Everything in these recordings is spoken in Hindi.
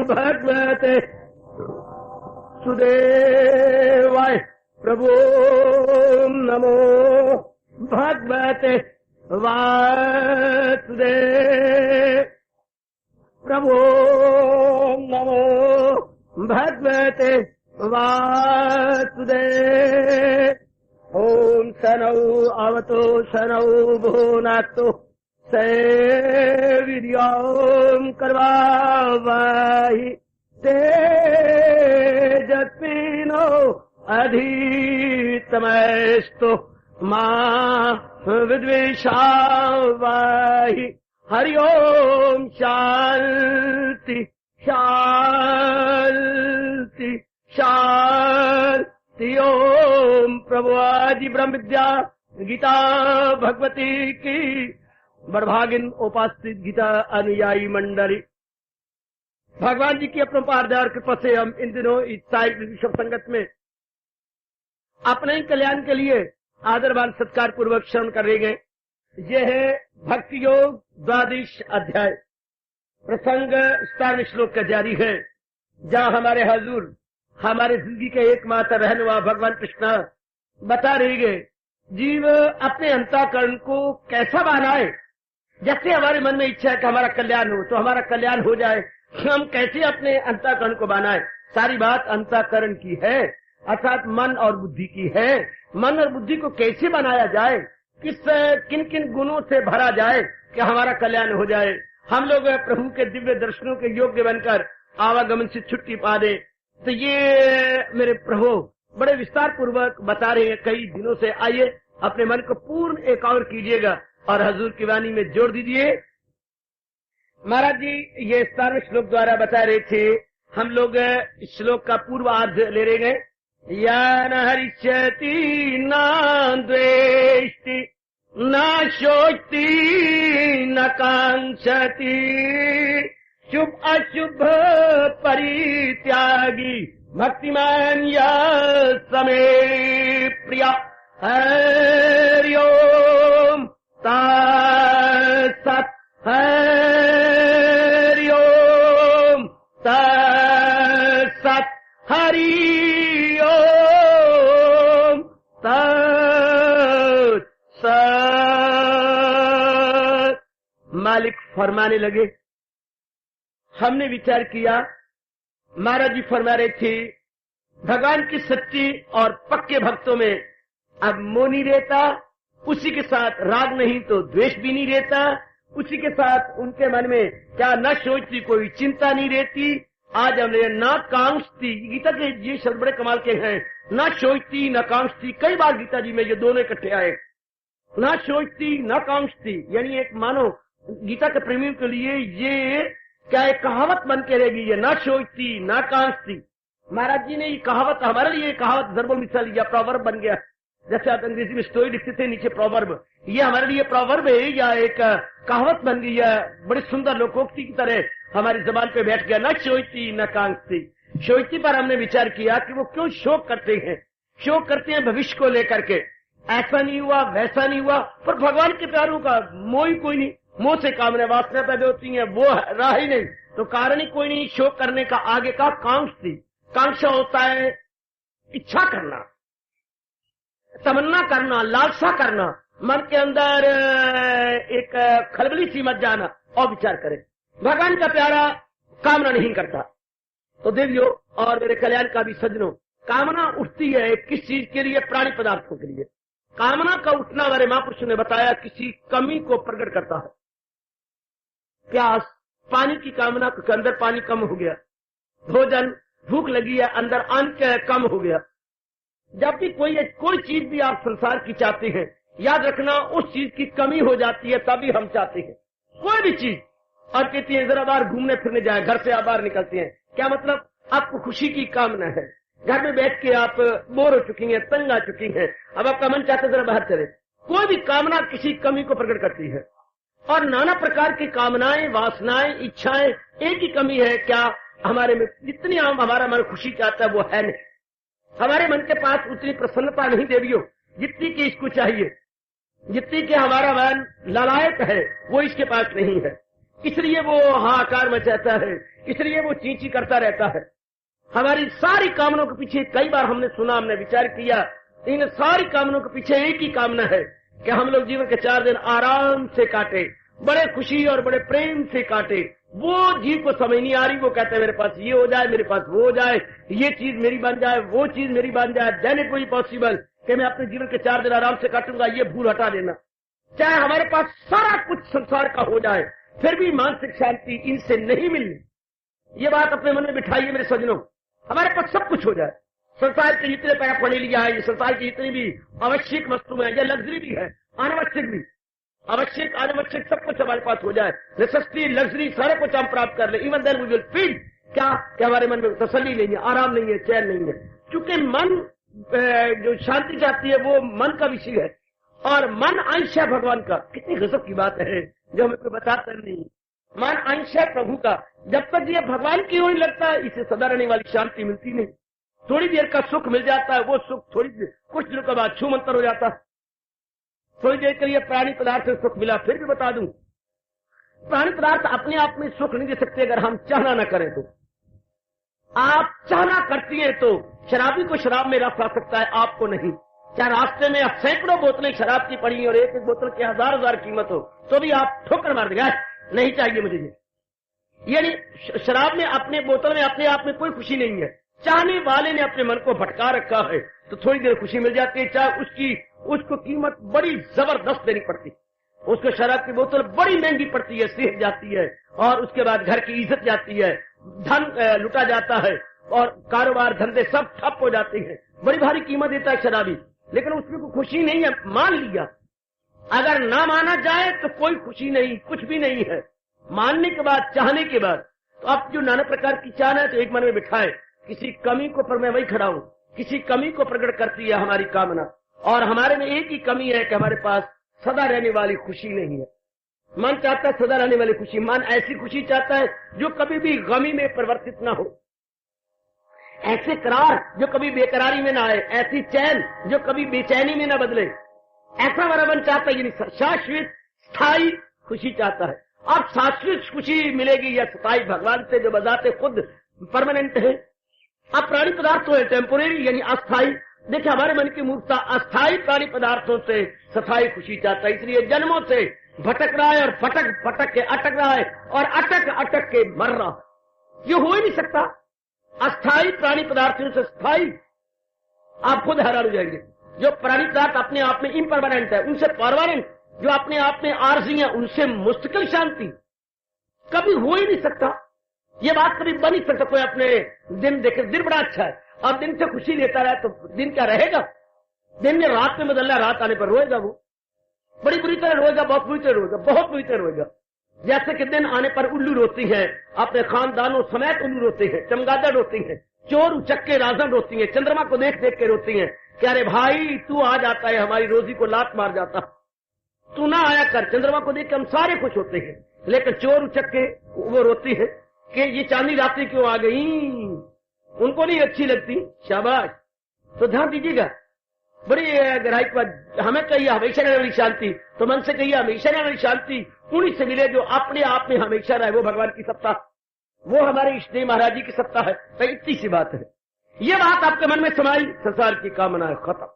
भगवते सुदेवाय प्रभो नमो भगवते वासुदेव प्रभो नमो भगवते वासुदेव। ओम शनौ अवतो शनौ भुनातो सेवीर्यं कर्वावहि तेजस्विनो अधितमस्तु मा विद्विषावहि। हरि ओम शांति शांति शांति। ओम प्रभु आदि ब्रह्म विद्या गीता भगवती की बड़भागिन उपास्थित गीता अनुयायी मंडली, भगवान जी की अपरंपार दया और कृपा से हम इन दिनों इस साहिब विश्व संगत में अपने ही कल्याण के लिए आदरवान सत्कार पूर्वक श्रवण कर रहे गए। यह है भक्ति योग 12 अध्याय, प्रसंग 17 श्लोक का जारी है, जहाँ हमारे हजूर हमारे जिंदगी के एकमात्र रहनुमा भगवान कृष्ण बता रहे गए जीव अपने अंतःकरण को कैसा बनाए। जैसे हमारे मन में इच्छा है कि हमारा कल्याण हो तो हमारा कल्याण हो जाए, हम कैसे अपने अंतःकरण को बनाए। सारी बात अंतःकरण की है, अर्थात मन और बुद्धि की है। मन और बुद्धि को कैसे बनाया जाए, किन किन गुणों से भरा जाए कि हमारा कल्याण हो जाए। हम लोग प्रभु के दिव्य दर्शनों के योग्य बनकर आवागमन से छुट्टी पा दे। तो ये मेरे प्रभु बड़े विस्तार पूर्वक बता रहे हैं कई दिनों से। आइए अपने मन को पूर्ण एकाग्र कीजिएगा और हजूर की वाणी में जोड़ दीजिए। महाराज जी ये 17वें श्लोक द्वारा बता रहे थे, हम लोग इस श्लोक का पूर्वार्ध ले रहे गए। या न हरिष्यति न द्वेष्टि न शोचति न कांक्षति शुभ अशुभ परित्यागी भक्तिमान या समे प्रिया। हरि ओम तत्सत्। हरि ओम तत्सत्। हरि ओम तत्सत्। मालिक फरमाने लगे। हमने विचार किया, महाराज जी फरमा रहे थे भगवान की सच्ची और पक्के भक्तों में अब मोह नहीं रहता, उसी के साथ राग नहीं तो द्वेष भी नहीं रहता, उसी के साथ उनके मन में क्या न सोचती कोई चिंता नहीं रहती। आज हमने न कांक्षती, गीता के ये शब्द बड़े कमाल के हैं, न सोचती न कांक्षती। कई बार गीता जी में ये दोनों इकट्ठे आए, न सोचती न कांक्षती, यानी एक मानो गीता के प्रेमियों के लिए ये क्या एक कहावत बन के रहेगी, ये न सोचती न कांक्षती। महाराज जी ने ये कहावत हमारे लिए कहावत जरबुल मिसाल या प्रोवर्ब बन गया। जैसे आप अंग्रेजी में स्टोरी लिखते थे नीचे प्रोवर्ब, ये हमारे लिए प्रोवर्ब है या एक कहावत बन गई है, बड़ी सुंदर लोकोक्ति की तरह हमारी जबान पे बैठ गया। न सोचती न कांक्षती। सोचती पर हमने विचार किया कि वो क्यों शोक करते हैं। शोक करते हैं भविष्य को लेकर के, ऐसा नहीं हुआ वैसा नहीं हुआ, पर भगवान के प्यारों का मोह ही कोई नहीं। मोह से कामना वासना पैदा होती है, वो रहा ही नहीं तो कारण ही कोई नहीं शोक करने का। आगे का कांक्षती, कांक्षा होता है इच्छा करना, तमन्ना करना, लालसा करना, मन के अंदर एक खलबली सी मत जाना और विचार करे। भगवान का प्यारा कामना नहीं करता। तो देवियों और मेरे कल्याण का भी सज्जनों, कामना उठती है किस चीज के लिए? प्राणी पदार्थों के लिए। कामना का उठना हमारे महापुरुषों ने बताया किसी कमी को प्रकट करता है। प्यास, पानी की कामना के अंदर पानी कम हो गया, भोजन भूख लगी है अंदर अन्न कम हो गया। जब भी कोई चीज भी आप संसार की चाहते हैं, याद रखना उस चीज की कमी हो जाती है तभी हम चाहते हैं कोई भी चीज। और कहती है जरा बाहर घूमने फिरने जाए, घर से आप बाहर निकलते हैं, क्या मतलब? आपको खुशी की कामना है, घर में बैठ के आप बोर हो चुकी हैं, तंग आ चुकी हैं, अब आपका मन चाहता है जरा बाहर चले। कोई भी कामना किसी कमी को प्रकट करती है। और नाना प्रकार की कामनाएं, वासनाएं, इच्छाएं, एक ही कमी है, क्या? हमारे में जितनी हमारा मन खुशी चाहता है वो है नहीं। हमारे मन के पास उतनी प्रसन्नता नहीं देवियों जितनी की इसको चाहिए, जितनी कि हमारा मन ललायत है वो इसके पास नहीं है। इसलिए वो हाहाकार मचाता है, इसलिए वो चींची करता रहता है। हमारी सारी कामनाओं के पीछे कई बार हमने सुना, हमने विचार किया, इन सारी कामनाओं के पीछे एक ही कामना है कि हम लोग जीवन के 4 दिन आराम से काटे, बड़े खुशी और बड़े प्रेम से काटे। वो जीव को समझ नहीं आ रही, वो कहते हैं मेरे पास ये हो जाए, मेरे पास वो हो जाए, ये चीज मेरी बन जाए, वो चीज मेरी बन जाए, देन इट विल पॉसिबल कि मैं अपने जीवन के 4 दिन आराम से काटूंगा, ये भूल हटा देना। चाहे हमारे पास सारा कुछ संसार का हो जाए, फिर भी मानसिक शांति इनसे नहीं मिलनी। ये बात अपने मन में बिठाइए मेरे सज्जनों, हमारे पास सब कुछ हो जाए, संसार के जितने पैराफर्नेलिया है, संसार की जितनी भी आवश्यक वस्तु है, या लग्जरी भी है, अनावश्यक भी, आवश्यक अनावश्यक सब कुछ हमारे पास हो जाए, नेसेसिटी लग्जरी सारा कुछ हम प्राप्त कर ले, even then we will feel क्या हमारे मन में तसल्ली नहीं है, आराम नहीं है, चैन नहीं है। क्योंकि मन जो शांति चाहती है वो मन का विषय है, और मन अंश है भगवान का। कितनी गजब की बात है जो हमें कोई बताता नहीं। मन अंश है प्रभु का, जब तक ये भगवान की ओर लगता है इसे सदा रहने वाली शांति मिलती नहीं। थोड़ी देर का सुख मिल जाता है, वो सुख थोड़ी देर कुछ दिनों के बाद छूमंतर हो जाता है। थोड़ी देर के लिए प्राणी पदार्थ से सुख मिला, फिर भी बता दूं प्राणी पदार्थ अपने आप में सुख नहीं दे सकते अगर हम चाहना न करें तो। आप चाहना करती हैं तो शराबी को शराब में रस आ सकता है, आपको नहीं। चाहे रास्ते में आप सैकड़ों बोतलें शराब की पड़ी और एक एक बोतल की 1000 कीमत हो तो भी आप ठोकर मार देगा, नहीं चाहिए मुझे ये। यानी शराब में अपने बोतल में अपने आप में कोई खुशी नहीं है, चाहने वाले ने अपने मन को भटका रखा है तो थोड़ी देर खुशी मिल जाती है, चाहे उसको कीमत बड़ी जबरदस्त देनी पड़ती, उसको शराब की बोतल बड़ी महंगी पड़ती है, सीख जाती है, और उसके बाद घर की इज्जत जाती है, धन लुटा जाता है, और कारोबार धंधे सब ठप हो जाते हैं, बड़ी भारी कीमत देता है शराबी। लेकिन उसमें कोई खुशी नहीं है, मान लिया। अगर ना माना जाए तो कोई खुशी नहीं, कुछ भी नहीं है। मानने के बाद, चाहने के बाद, तो अब जो नाना प्रकार की चाहना है तो एक मन में बिठाए, किसी कमी को पर मैं वही खड़ा हूं, किसी कमी को प्रकट करती है हमारी कामना, और हमारे में एक ही कमी है कि हमारे पास सदा रहने वाली खुशी नहीं है। मन चाहता है सदा रहने वाली खुशी, मन ऐसी खुशी चाहता है जो कभी भी गमी में परिवर्तित ना हो, ऐसे करार जो कभी बेकरारी में ना आए, ऐसी चैन जो कभी बेचैनी में ना बदले, ऐसा हमारा मन चाहता है। यानी शाश्वत स्थायी खुशी चाहता है। अब शाश्वत खुशी मिलेगी या स्थायी भगवान से जो बजाते खुद परमानेंट है। अब प्राणी पदार्थ तो है टेम्पोरेरी यानी अस्थायी। देखिए हमारे मन की मूर्खता अस्थायी प्राणी पदार्थों से स्थायी खुशी चाहता है, इसलिए जन्मों से भटक रहा है और फटक फटक के अटक रहा है और अटक अटक के मर रहा है। ये हो ही नहीं सकता। अस्थायी प्राणी पदार्थों से स्थायी, आप खुद हैरान हो जाएंगे। जो प्राणी पदार्थ अपने आप में इम्परमानेंट है उनसे परमानेंट, जो अपने आप में आर्जी है उनसे मुस्तकिल शांति कभी हो ही नहीं सकता। ये बात कभी बन नहीं सकता। कोई अपने दिन देखे, दिन बड़ा अच्छा है और दिन से खुशी लेता रहे तो दिन क्या रहेगा? दिन में रात में बदल रहा, रात आने पर रोएगा, वो बड़ी बुरी तरह रोएगा, बहुत बुरी तरह रोएगा, बहुत बुरी तरह रोएगा। जैसे कि दिन आने पर उल्लू रोती है, अपने खानदानों समेत उल्लू रोती है, चमगादड़ रोती है, चोर उचक्के राजन रोती है, चंद्रमा को देख देख के रोती है कि अरे भाई तू आ जाता है हमारी रोजी को लात मार जाता, तू ना आया कर। चंद्रमा को देख के हम सारे खुश होते हैं, लेकिन चोर उचक्के वो रोती है कि ये चांदी रात्रि क्यों आ गई, उनको नहीं अच्छी लगती। शाबाश, तो ध्यान दीजिएगा, बड़ी गहराई के बाद हमें कहिए हमेशा रहने वाली शांति, तो मन से कहिए हमेशा रहने वाली शांति उन्हीं से मिले जो अपने आप में हमेशा रहे। वो भगवान की सत्ता, वो हमारे इष्टदेव महाराज जी की सत्ता है। तो इतनी सी बात है। ये बात आपके मन में समाई, संसार की कामना है खत्म,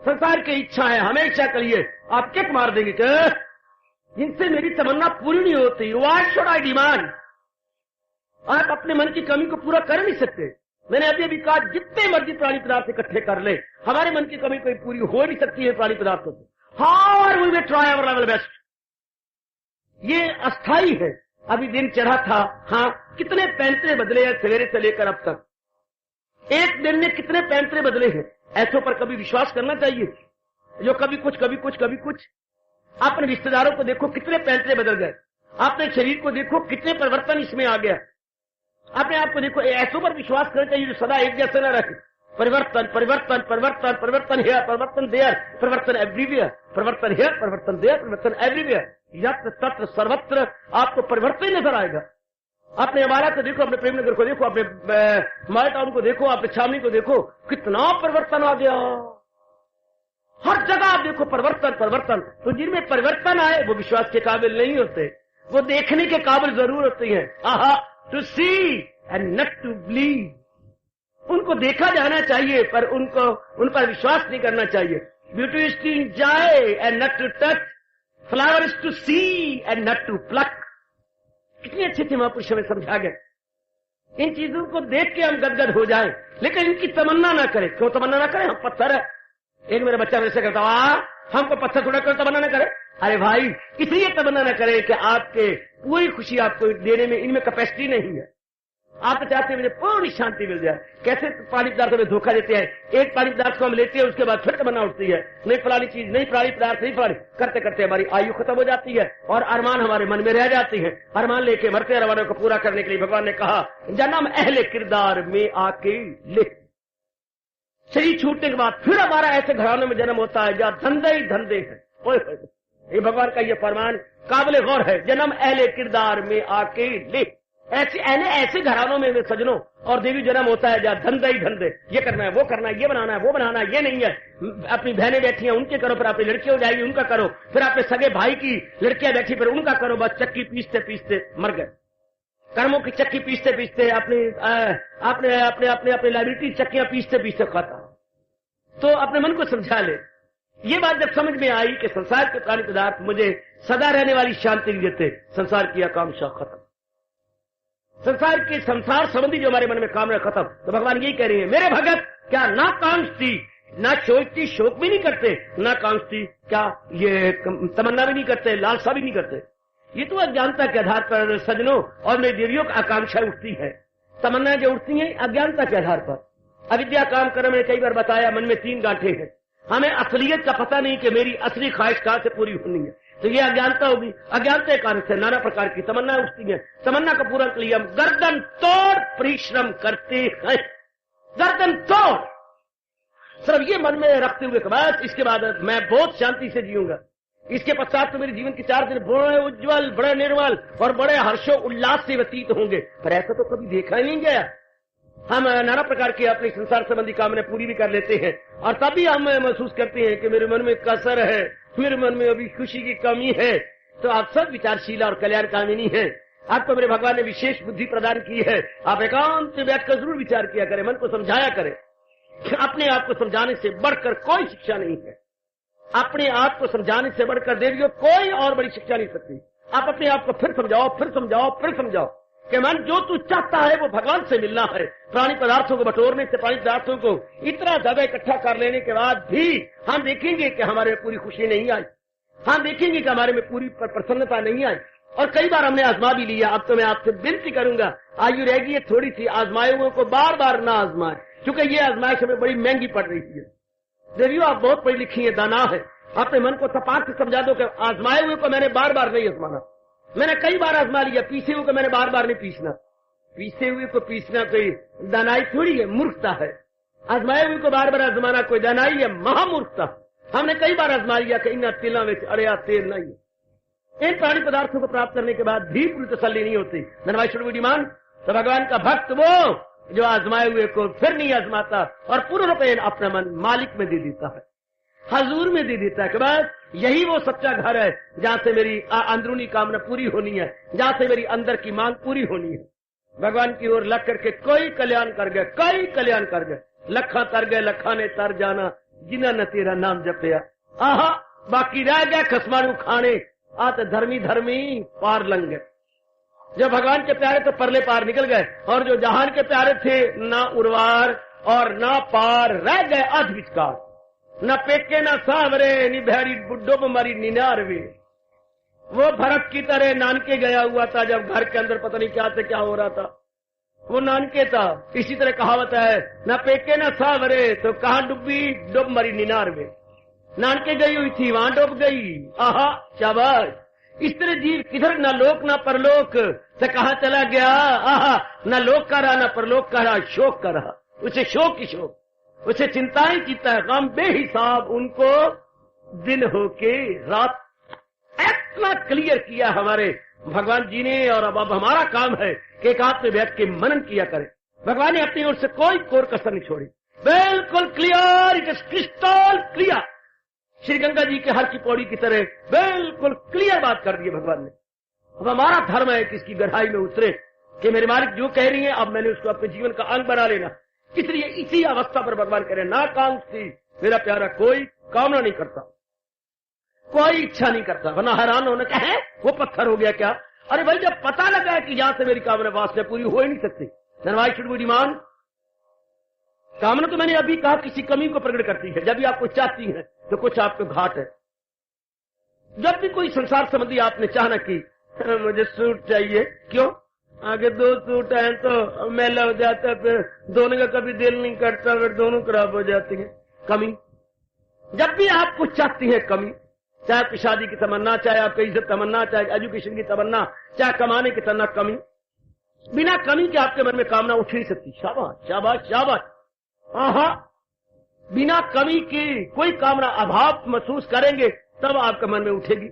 संसार की इच्छा है हमेशा के लिए आप किक मार देंगे कि जिनसे मेरी तमन्ना पूरी नहीं होती, व्हाट शुड आई डिमांड। आप अपने मन की कमी को पूरा कर नहीं सकते। मैंने अभी अभी कहा जितने मर्जी प्राणी पदार्थ इकट्ठे कर ले, हमारे मन की कमी कोई पूरी हो नहीं सकती है प्राणी पदार्थों से। How we will try our level best. ये अस्थाई है। अभी दिन चढ़ा था, हाँ, कितने पैंतरे बदले हैं सवेरे से लेकर अब तक। एक दिन में कितने पैंतरे बदले हैं, ऐसों पर कभी विश्वास करना चाहिए जो कभी कुछ कभी कुछ कभी कुछ। अपने रिश्तेदारों को देखो कितने पैंतरे बदल गए, अपने शरीर को देखो कितने परिवर्तन इसमें आ गया। अपने आप को देखो, ऐसों पर विश्वास करना चाहिए जो सदा एक जैसे न रहे। परिवर्तन परिवर्तन परिवर्तन, परिवर्तन हियर, परिवर्तन देयर, परिवर्तन एवरीवेयर, परिवर्तन हियर, परिवर्तन देयर, परिवर्तन एवरीवेयर, यत्र तत्र सर्वत्र आपको परिवर्तन नजर आएगा। अपने अमारा को देखो, अपने प्रेमनगर को देखो, अपने माल टाउन को देखो, अपने छावनी को देखो, कितना परिवर्तन आ गया। हर जगह आप देखो परिवर्तन परिवर्तन। तो जिनमें परिवर्तन आए वो विश्वास के काबिल नहीं होते। वो देखने के काबिल जरूर होती है। आहा, to see and not to believe. उनको देखा जाना चाहिए पर उन पर विश्वास नहीं करना चाहिए। Beauty is to enjoy and not to touch, flower is to see and not to pluck. कितनी अच्छी थी महापुरुष हमें समझा गए। इन चीजों को देख के हम गदगद हो जाएं, लेकिन इनकी तमन्ना ना करें। क्यों तमन्ना ना करें? हम पत्थर है। एक मेरा बच्चा वैसे कहता हमको पत्थर थोड़ा कर तमन्ना ना करे। अरे भाई, इसलिए तमन्ना ना करे कि आपके पूरी खुशी आपको देने में इनमें कैपेसिटी नहीं है। आप तो चाहते हैं मुझे पूरी शांति मिल जाए। कैसे पानी पदार्थों में धोखा देते हैं। एक पानी पदार्थ को हम लेते हैं, उसके बाद फिर तमन्ना उठती है, नहीं फलानी चीज, नहीं फलानी पदार्थ, नहीं फलानी, करते करते हमारी आयु खत्म हो जाती है और अरमान हमारे मन में रह जाती है। अरमान लेके मरते अरमानों को पूरा करने के लिए भगवान ने कहा, जन्म अहले किरदार में आके ले। शरीर छूटने के बाद फिर हमारा ऐसे घरानों में जन्म होता है जहां धंधे ही धंधे हैं। ये भगवान का ये फरमान काबिल गौर है। जन्म अहले किरदार में आके ले। ऐसे घरानों में सजनों और देवी जन्म होता है जहां धंधे ही धंधे। ये करना है, वो करना है, ये बनाना है, वो बनाना है, ये नहीं है। अपनी बहनें बैठी हैं, उनके करो, फिर अपनी लड़की हो जाएगी, उनका करो, फिर अपने सगे भाई की लड़कियां बैठी, फिर उनका करो। बस चक्की पीसते पीसते मर गए। कर्मों की चक्की पीसते पीसते अपने लाइबिलिटी चक्कियां पीसते पीसते खाता। तो अपने मन को समझा ले। ये बात जब समझ में आई कि संसार के प्राणी पदार्थ मुझे सदा रहने वाली शांति नहीं देते, संसार की आकांक्षा खत्म, संसार संबंधी जो हमारे मन में कामना खत्म, तो भगवान यही कह रही है, मेरे भगत क्या ना कांक्षती, ना सोचती, शोक भी नहीं करते, ना कांक्षती, क्या ये तमन्ना भी नहीं करते, लालसा भी नहीं करते। ये तो अज्ञानता के आधार पर सजनों और मेरी देवियों की आकांक्षा उठती है। तमन्ना जो उठती है अज्ञानता के आधार पर। अविद्या काम कर्म मैंने कई बार बताया, मन में 3 गांठें हैं। हमें असलियत का पता नहीं कि मेरी असली ख्वाहिश कहां से पूरी होनी है, तो ये अज्ञानता होगी। अज्ञानता के कारण से नाना प्रकार की तमन्ना उठती है। तमन्ना का पूरा के लिए हम गर्दन तोड़ परिश्रम करते हैं। गर्दन तोड़ सिर्फ ये मन में रखते हुए बाद इसके बाद मैं बहुत शांति से जीऊंगा। इसके पश्चात तो मेरे जीवन के 4 दिन बड़े उज्जवल, बड़े निर्मल और बड़े हर्षो उल्लास से व्यतीत होंगे। पर ऐसा तो कभी देखा ही नहीं गया। हम नाना प्रकार की अपनी संसार संबंधी कामना पूरी भी कर लेते हैं और तभी हम महसूस करते हैं कि मेरे मन में कसर है, मेरे मन में अभी खुशी की कमी है। तो आप सब विचारशीला और कल्याण कामिनी है। आपको मेरे भगवान ने विशेष बुद्धि प्रदान की है। आप एकांत में बैठकर जरूर विचार किया करें, मन को समझाया करें। अपने आप को समझाने से बढ़कर कोई शिक्षा नहीं है। अपने आप को समझाने से बढ़कर देवियों कोई और बड़ी शिक्षा नहीं सकती। आप अपने आप को फिर समझाओ, फिर समझाओ, फिर समझाओ कि मन जो तू चाहता है वो भगवान से मिलना है। प्राणी पदार्थों को बटोरने से, प्राणी पदार्थों को इतना ज्यादा इकट्ठा कर लेने के बाद भी हम देखेंगे कि हमारे में पूरी खुशी नहीं आई। हम देखेंगे कि हमारे में पूरी प्रसन्नता नहीं आई। और कई बार हमने आजमा भी लिया। अब तो मैं आपसे विनती करूंगा, आयु रहेगी ये थोड़ी सी, आजमाए हुए को बार बार ना आजमाए, क्योंकि ये आजमाइश हमें बड़ी महंगी पड़ रही है। देवियों, आप बहुत पढ़ी लिखी है, दाना है। अपने मन को तपाक से समझा दो कि आजमाए हुए को मैंने बार बार नहीं आजमाना। मैंने कई बार आजमा लिया। पीसे हुए को मैंने बार बार नहीं पीसना। पीसे हुए को पीसना कोई दानाई थोड़ी है, मूर्खता है। आजमाए हुए को बार बार आजमाना कोई दानाई है, महामूर्खता। हमने कई बार आजमा लिया कि इन तिला में अरे यार तेल नहीं है। इन प्राणी पदार्थों को प्राप्त करने के बाद भी पूरी तसल्ली नहीं होती। धनवाईश्वरमान तो भगवान का भक्त वो जो आजमाए हुए को फिर नहीं आजमाता और पूर्ण रूपेण अपना मन मालिक में दे देता है, हजूर में दे देता है कि बस यही वो सच्चा घर है जहां से मेरी अंदरूनी कामना पूरी होनी है, जहां से मेरी अंदर की मांग पूरी होनी है। भगवान की ओर लग करके कोई कल्याण कर गए, कई कल्याण कर गए। लखा तर गए, लखा ने तर जाना, जिन्ना न तेरा नाम जपया। आहा, बाकी रह गया खसमारू खाने, आते धर्मी धर्मी पार लंग गए। जब भगवान के प्यारे तो परले पार निकल गए और जो जहान के प्यारे थे ना उर्वार और ना पार रह गए अध विचकार। न पेके न सावरे नि भैरी बुड्ढो मरी निनारवे। वो भरत की तरह नानके गया हुआ था जब घर के अंदर पता नहीं क्या से क्या हो रहा था। वो नानके था। इसी तरह कहावत है, न पेके न सावरे तो कहां डूबी, डूब मरी निनारवे। नानके गई हुई थी, वहां डूब गई। आहा, शाबाश। इस तरह जीव किधर न लोक न परलोक से कहां चला गया। आहा, न लोक का रहा न परलोक का रहा, शोक का रहा। उसे शोक ही शोक, उसे चिंताएं चिंता है, गम बेहिसाब उनको दिन होके रात। इतना क्लियर किया हमारे भगवान जी ने। और अब हमारा काम है कि एक हाथ में बैठ के मनन किया करें। भगवान ने अपनी ओर से कोई कोर कसर नहीं छोड़ी, बिल्कुल clear, it is crystal clear. Shri Ganga ji के हर की पौड़ी की तरह बिल्कुल क्लियर बात कर दी भगवान ने। अब हमारा धर्म है कि इसकी गहराई में उतरे कि मेरे मालिक जो कह रही है अब मैंने उसको अपने जीवन का अंग बना लेना। इसलिए इसी अवस्था पर भगवान कह रहे ना कांक्षी, मेरा प्यारा कोई कामना नहीं करता, कोई इच्छा नहीं करता। वरना हैरान होने का है वो पत्थर हो गया क्या? अरे भाई जब पता लगा कि यहां से मेरी कामना वासना पूरी हो ही नहीं सकती, then why should we demand? कामना तो मैंने अभी कहा किसी कमी को प्रकट करती है। जब भी आप कुछ चाहती हैं तो कुछ आपको घाट है। जब भी कोई संसार संबंधी आपने चाहना कि मुझे सूट चाहिए, क्यों? आगे 2 सूट हैं तो मैला हो जाता है, फिर दोनों का कभी दिल नहीं करता, फिर दोनों खराब हो जाती हैं। कमी, जब भी आप कुछ चाहती हैं कमी, चाहे आपकी शादी की तमन्ना, चाहे आपकी इज्जत तमन्ना, चाहे एजुकेशन की तमन्ना, चाहे कमाने की तमन्ना, कमी, बिना कमी के आपके मन में कामना उठ नहीं सकती। शाबाश शाबाश शाबाश। आहा, बिना कमी की कोई कामना, अभाव महसूस करेंगे तब आपके मन में उठेगी।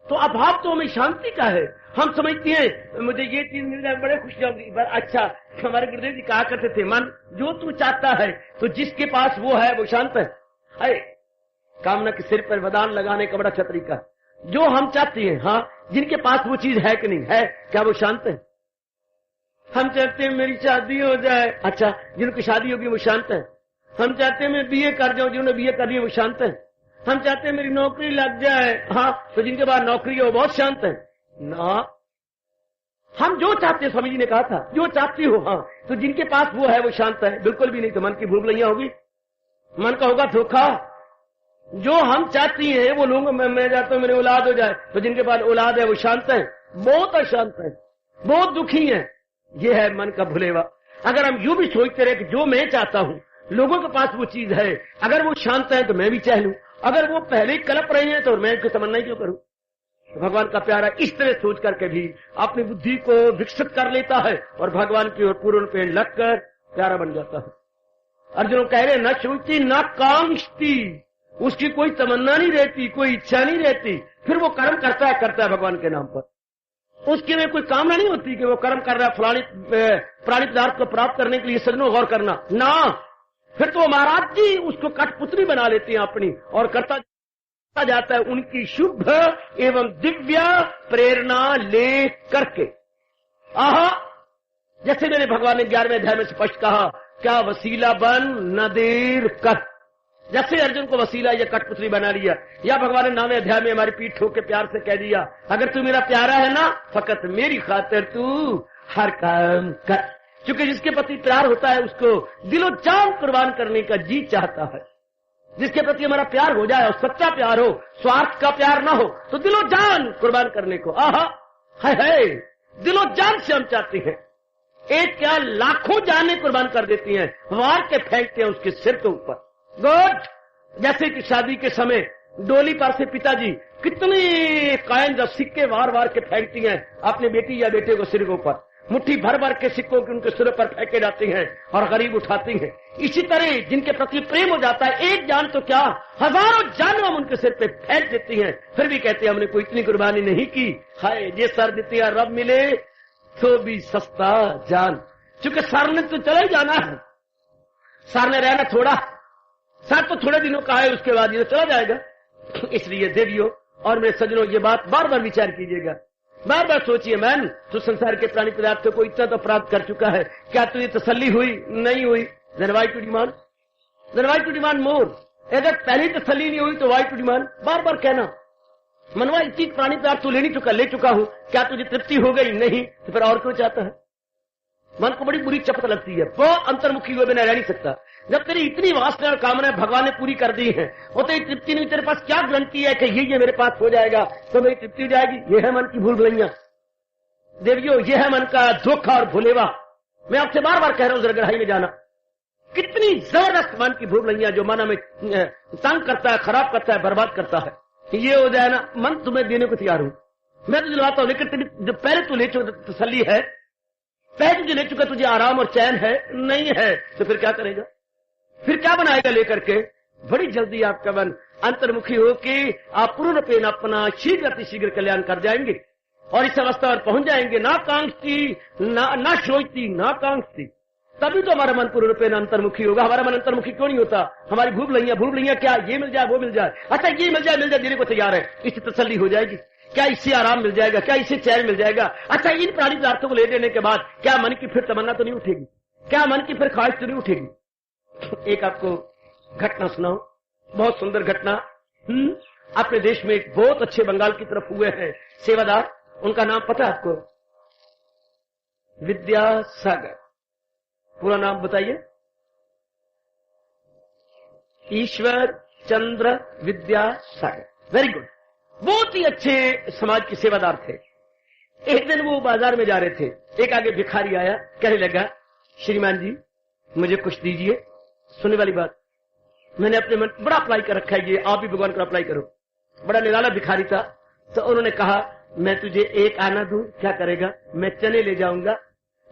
तो अभाव तो हमें शांति का है। हम समझते हैं मुझे ये चीज मिल जाए बड़े खुश होगी। अच्छा, हमारे गुरुदेव जी कहा करते थे, मन जो तू चाहता है तो जिसके पास वो है वो शांत है। कामना के सिर पर वदान लगाने का बड़ा अच्छा तरीका है। जो हम चाहते हैं, हाँ, जिनके पास वो चीज है कि नहीं है, क्या वो शांत है? हम चाहते हैं मेरी शादी हो जाए, अच्छा, जिनकी शादी होगी वो शांत है। हम चाहते हैं मैं बीए कर जाऊं, जिन्होंने बीए कर लिया वो शांत है। हम चाहते हैं मेरी नौकरी लग जाए, हाँ, तो जिनके पास नौकरी है वो बहुत शांत है ना। हम जो चाहते हैं, स्वामी जी ने कहा था, जो चाहती हो, हाँ, तो जिनके पास वो है वो शांत है। बिल्कुल भी नहीं तो मन की भूलभुलैया होगी, मन का होगा धोखा। जो हम चाहती हैं वो लोग, मैं चाहता हूं मेरी औलाद हो जाए, तो जिनके पास औलाद है वो शांत है, बहुत अशांत है, बहुत दुखी है। ये है मन का भुलेवा। अगर हम यूं भी सोचते रहे कि जो मैं चाहता हूं लोगों के पास वो चीज है, अगर वो शांत है तो मैं भी चाह लूं, अगर वो पहले ही कलप रहे हैं तो मैं इसको तमन्ना क्यों करूं? तो भगवान का प्यारा इस तरह सोच करके भी अपनी बुद्धि को विकसित कर लेता है और भगवान की ओर पूर्ण पेड़ लगकर प्यारा बन जाता है। अर्जुन कह रहे न सोचती न कांक्षती, उसकी कोई तमन्ना नहीं रहती, कोई इच्छा नहीं रहती, फिर वो कर्म करता है भगवान के नाम पर। उसके में कोई कामना नहीं होती कि वो कर्म कर रहा है फलानी प्राणी पदार्थ को प्राप्त करने के लिए। सजनों गौर करना ना, फिर तो महाराज जी उसको कठपुतली बना लेते हैं अपनी और करता जाता है उनकी शुभ एवं दिव्य प्रेरणा ले करके। आहा, जैसे मैंने भगवान ने 11वें अध्याय में स्पष्ट कहा, क्या वसीला बन न देर कर। जैसे अर्जुन को वसीला या कठपुतली बना लिया, या भगवान ने 9वें अध्याय में हमारी पीठ ठोक के प्यार से कह दिया, अगर तू मेरा प्यारा है ना, फकत मेरी खातिर तू हर काम कर। क्योंकि जिसके प्रति प्यार होता है उसको दिलो जान कुर्बान करने का जी चाहता है। जिसके प्रति हमारा प्यार हो जाए और सच्चा प्यार हो, स्वार्थ का प्यार ना हो, तो दिलो जान कुर्बान करने को, आहा, है दिलो जान से हम चाहते हैं। एक क्या लाखों जाने कुर्बान कर देती हैं, वार के फेंकते हैं उसके सिर के ऊपर। गुड, जैसे कि शादी के समय डोली पर से पिताजी कितने कायन जब सिक्के वार वार के फेंकती हैं अपने बेटी या बेटे को सिर के ऊपर, मुट्ठी भर भर के सिक्कों के उनके सिर पर फेंके जाते हैं और गरीब उठाती हैं। इसी तरह जिनके प्रति प्रेम हो जाता है, एक जान तो क्या हजारों जान हम उनके सिर पे फेंक देती हैं, फिर भी कहते हैं हमने कोई इतनी कुर्बानी नहीं की। हाय, ये सर देती है रब मिले तो भी सस्ता जान। क्योंकि सर ने तो चला ही जाना है, सर ने रहना थोड़ा, सर तो थोड़े दिनों का है, उसके बाद ये चला जाएगा। इसलिए देवियों और मेरे सज्जनों, ये बात बार बार विचार कीजिएगा, बार बार सोचिए। मैन तो संसार के प्राणी पदार्थों को इतना तो प्राप्त कर चुका है, क्या तुझे तसल्ली हुई? नहीं हुई। then why to demand? then why to demand more? अगर पहली तसल्ली नहीं हुई तो why to demand? बार बार कहना, मनवा इतनी प्राणी पदार्थ तो ले चुका हूं, क्या तुझे तृप्ति हो गई? नहीं, तो फिर और क्यों चाहता है? मन को बड़ी बुरी चपत लगती है, वो अंतर्मुखी हुए बिना रह नहीं सकता। जब तेरी इतनी वासना और कामना भगवान ने पूरी कर दी है, वो तेरी तृप्ति नहीं, तेरे पास क्या गारंटी है कि ये मेरे पास हो जाएगा तो मेरी तृप्ति हो जाएगी? ये है मन की भूल भुलैया देवियों, ये है मन का धोखा और भुलेवा। मैं आपसे बार बार कह रहा हूं, जरा गहराई में जाना। कितनी जबरदस्त मन की भूल भुलैया जो मन में तंग करता है, खराब करता है, बर्बाद करता है। ये हो जाए ना, मन तुम्हें देने को तैयार हूं, मैं तो दिलवाता हूं, लेकिन जो पहले तू ले चुका तसल्ली है, पहले तुझे ले चुका, तुझे आराम और चैन है नहीं है, तो फिर क्या करेगा? फिर क्या बनाएगा लेकर के? बड़ी जल्दी आपका मन अंतर्मुखी हो कि आप पूर्ण पेन अपना शीघ्र अतिशीघ्र कल्याण कर जाएंगे और इस अवस्था पर पहुंच जाएंगे। ना कांक्षती ना सोचती ना कांक्षती, तभी तो हमारा मन पूर्ण पेन अंतर्मुखी होगा। हमारा मन अंतर्मुखी क्यों नहीं होता? हमारी भूल भुलैया क्या, ये मिल जाए वो मिल जाए, अच्छा ये मिल जाए देने को तैयार है, इससे तसल्ली हो जाएगी। क्या इससे आराम मिल जाएगा, क्या इससे चैन मिल जाएगा। अच्छा, इन प्राणी पदार्थों को ले लेने के बाद क्या मन की फिर तमन्ना तो नहीं उठेगी, क्या मन की फिर ख्वाहिश तो नहीं उठेगी। एक आपको घटना सुनाओ, बहुत सुंदर घटना। अपने देश में एक बहुत अच्छे बंगाल की तरफ हुए हैं सेवादार, उनका नाम पता है आपको? विद्यासागर। पूरा नाम बताइए? ईश्वर चंद्र विद्यासागर। Very good. बहुत ही अच्छे समाज के सेवादार थे। एक दिन वो बाजार में जा रहे थे, एक आगे भिखारी आया, कहने लगा, श्रीमान जी मुझे कुछ दीजिए। सुनने वाली बात, मैंने अपने मन बड़ा अप्लाई कर रखा है, ये आप भी भगवान को अप्लाई करो। बड़ा निराला भिखारी था। तो उन्होंने कहा, मैं तुझे एक आना दूं, क्या करेगा? मैं चने ले जाऊंगा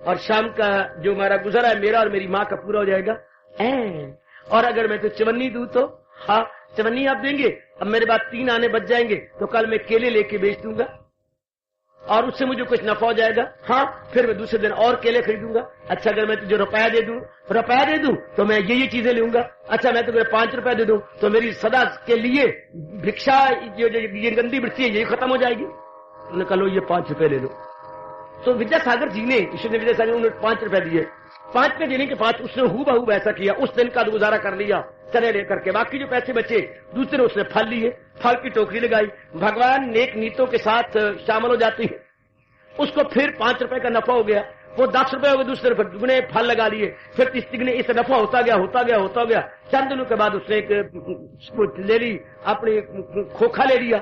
और शाम का जो हमारा गुजारा है मेरा और मेरी माँ का पूरा हो जाएगा। और अगर मैं तो चवन्नी दूं तो? हाँ, चवन्नी आप देंगे। अब मेरे बाद 3 आने बच जाएंगे, तो कल मैं केले लेके बेच दूंगा और उससे मुझे कुछ नफा हो जाएगा। हाँ, फिर मैं दूसरे दिन और केले खरीदूंगा। अच्छा, अगर मैं तुझे रुपया दे दूं तो मैं ये चीजें लूंगा। अच्छा, मैं तुझे 5 रुपए दे दूं तो मेरी सदा के लिए भिक्षा जो ये गंदी वृत्ति है ये खत्म हो जाएगी। उन्होंने कहा, लो ये 5 रुपए ले लो। तो विद्यासागर जी ने, ईश्वर ने विद्यासागर उन्होंने 5 रुपए दिए। 5 रुपए देने के बाद उसने हूबहू ऐसा किया, उस दिन का गुजारा कर लिया चने लेकर के। बाकी जो पैसे बचे दूसरे उसने फल लिए, फल की टोकरी लगाई। भगवान नेक नीतों के साथ शामिल हो जाती है, उसको फिर 5 रुपए का नफा हो गया, वो 10 रुपए हो गए, दूसरे रुपए दुगने फल लगा लिए, फिर तीसरे इस नफा होता गया। चंद दिनों के बाद उसने एक ले ली, अपनी खोखा ले लिया,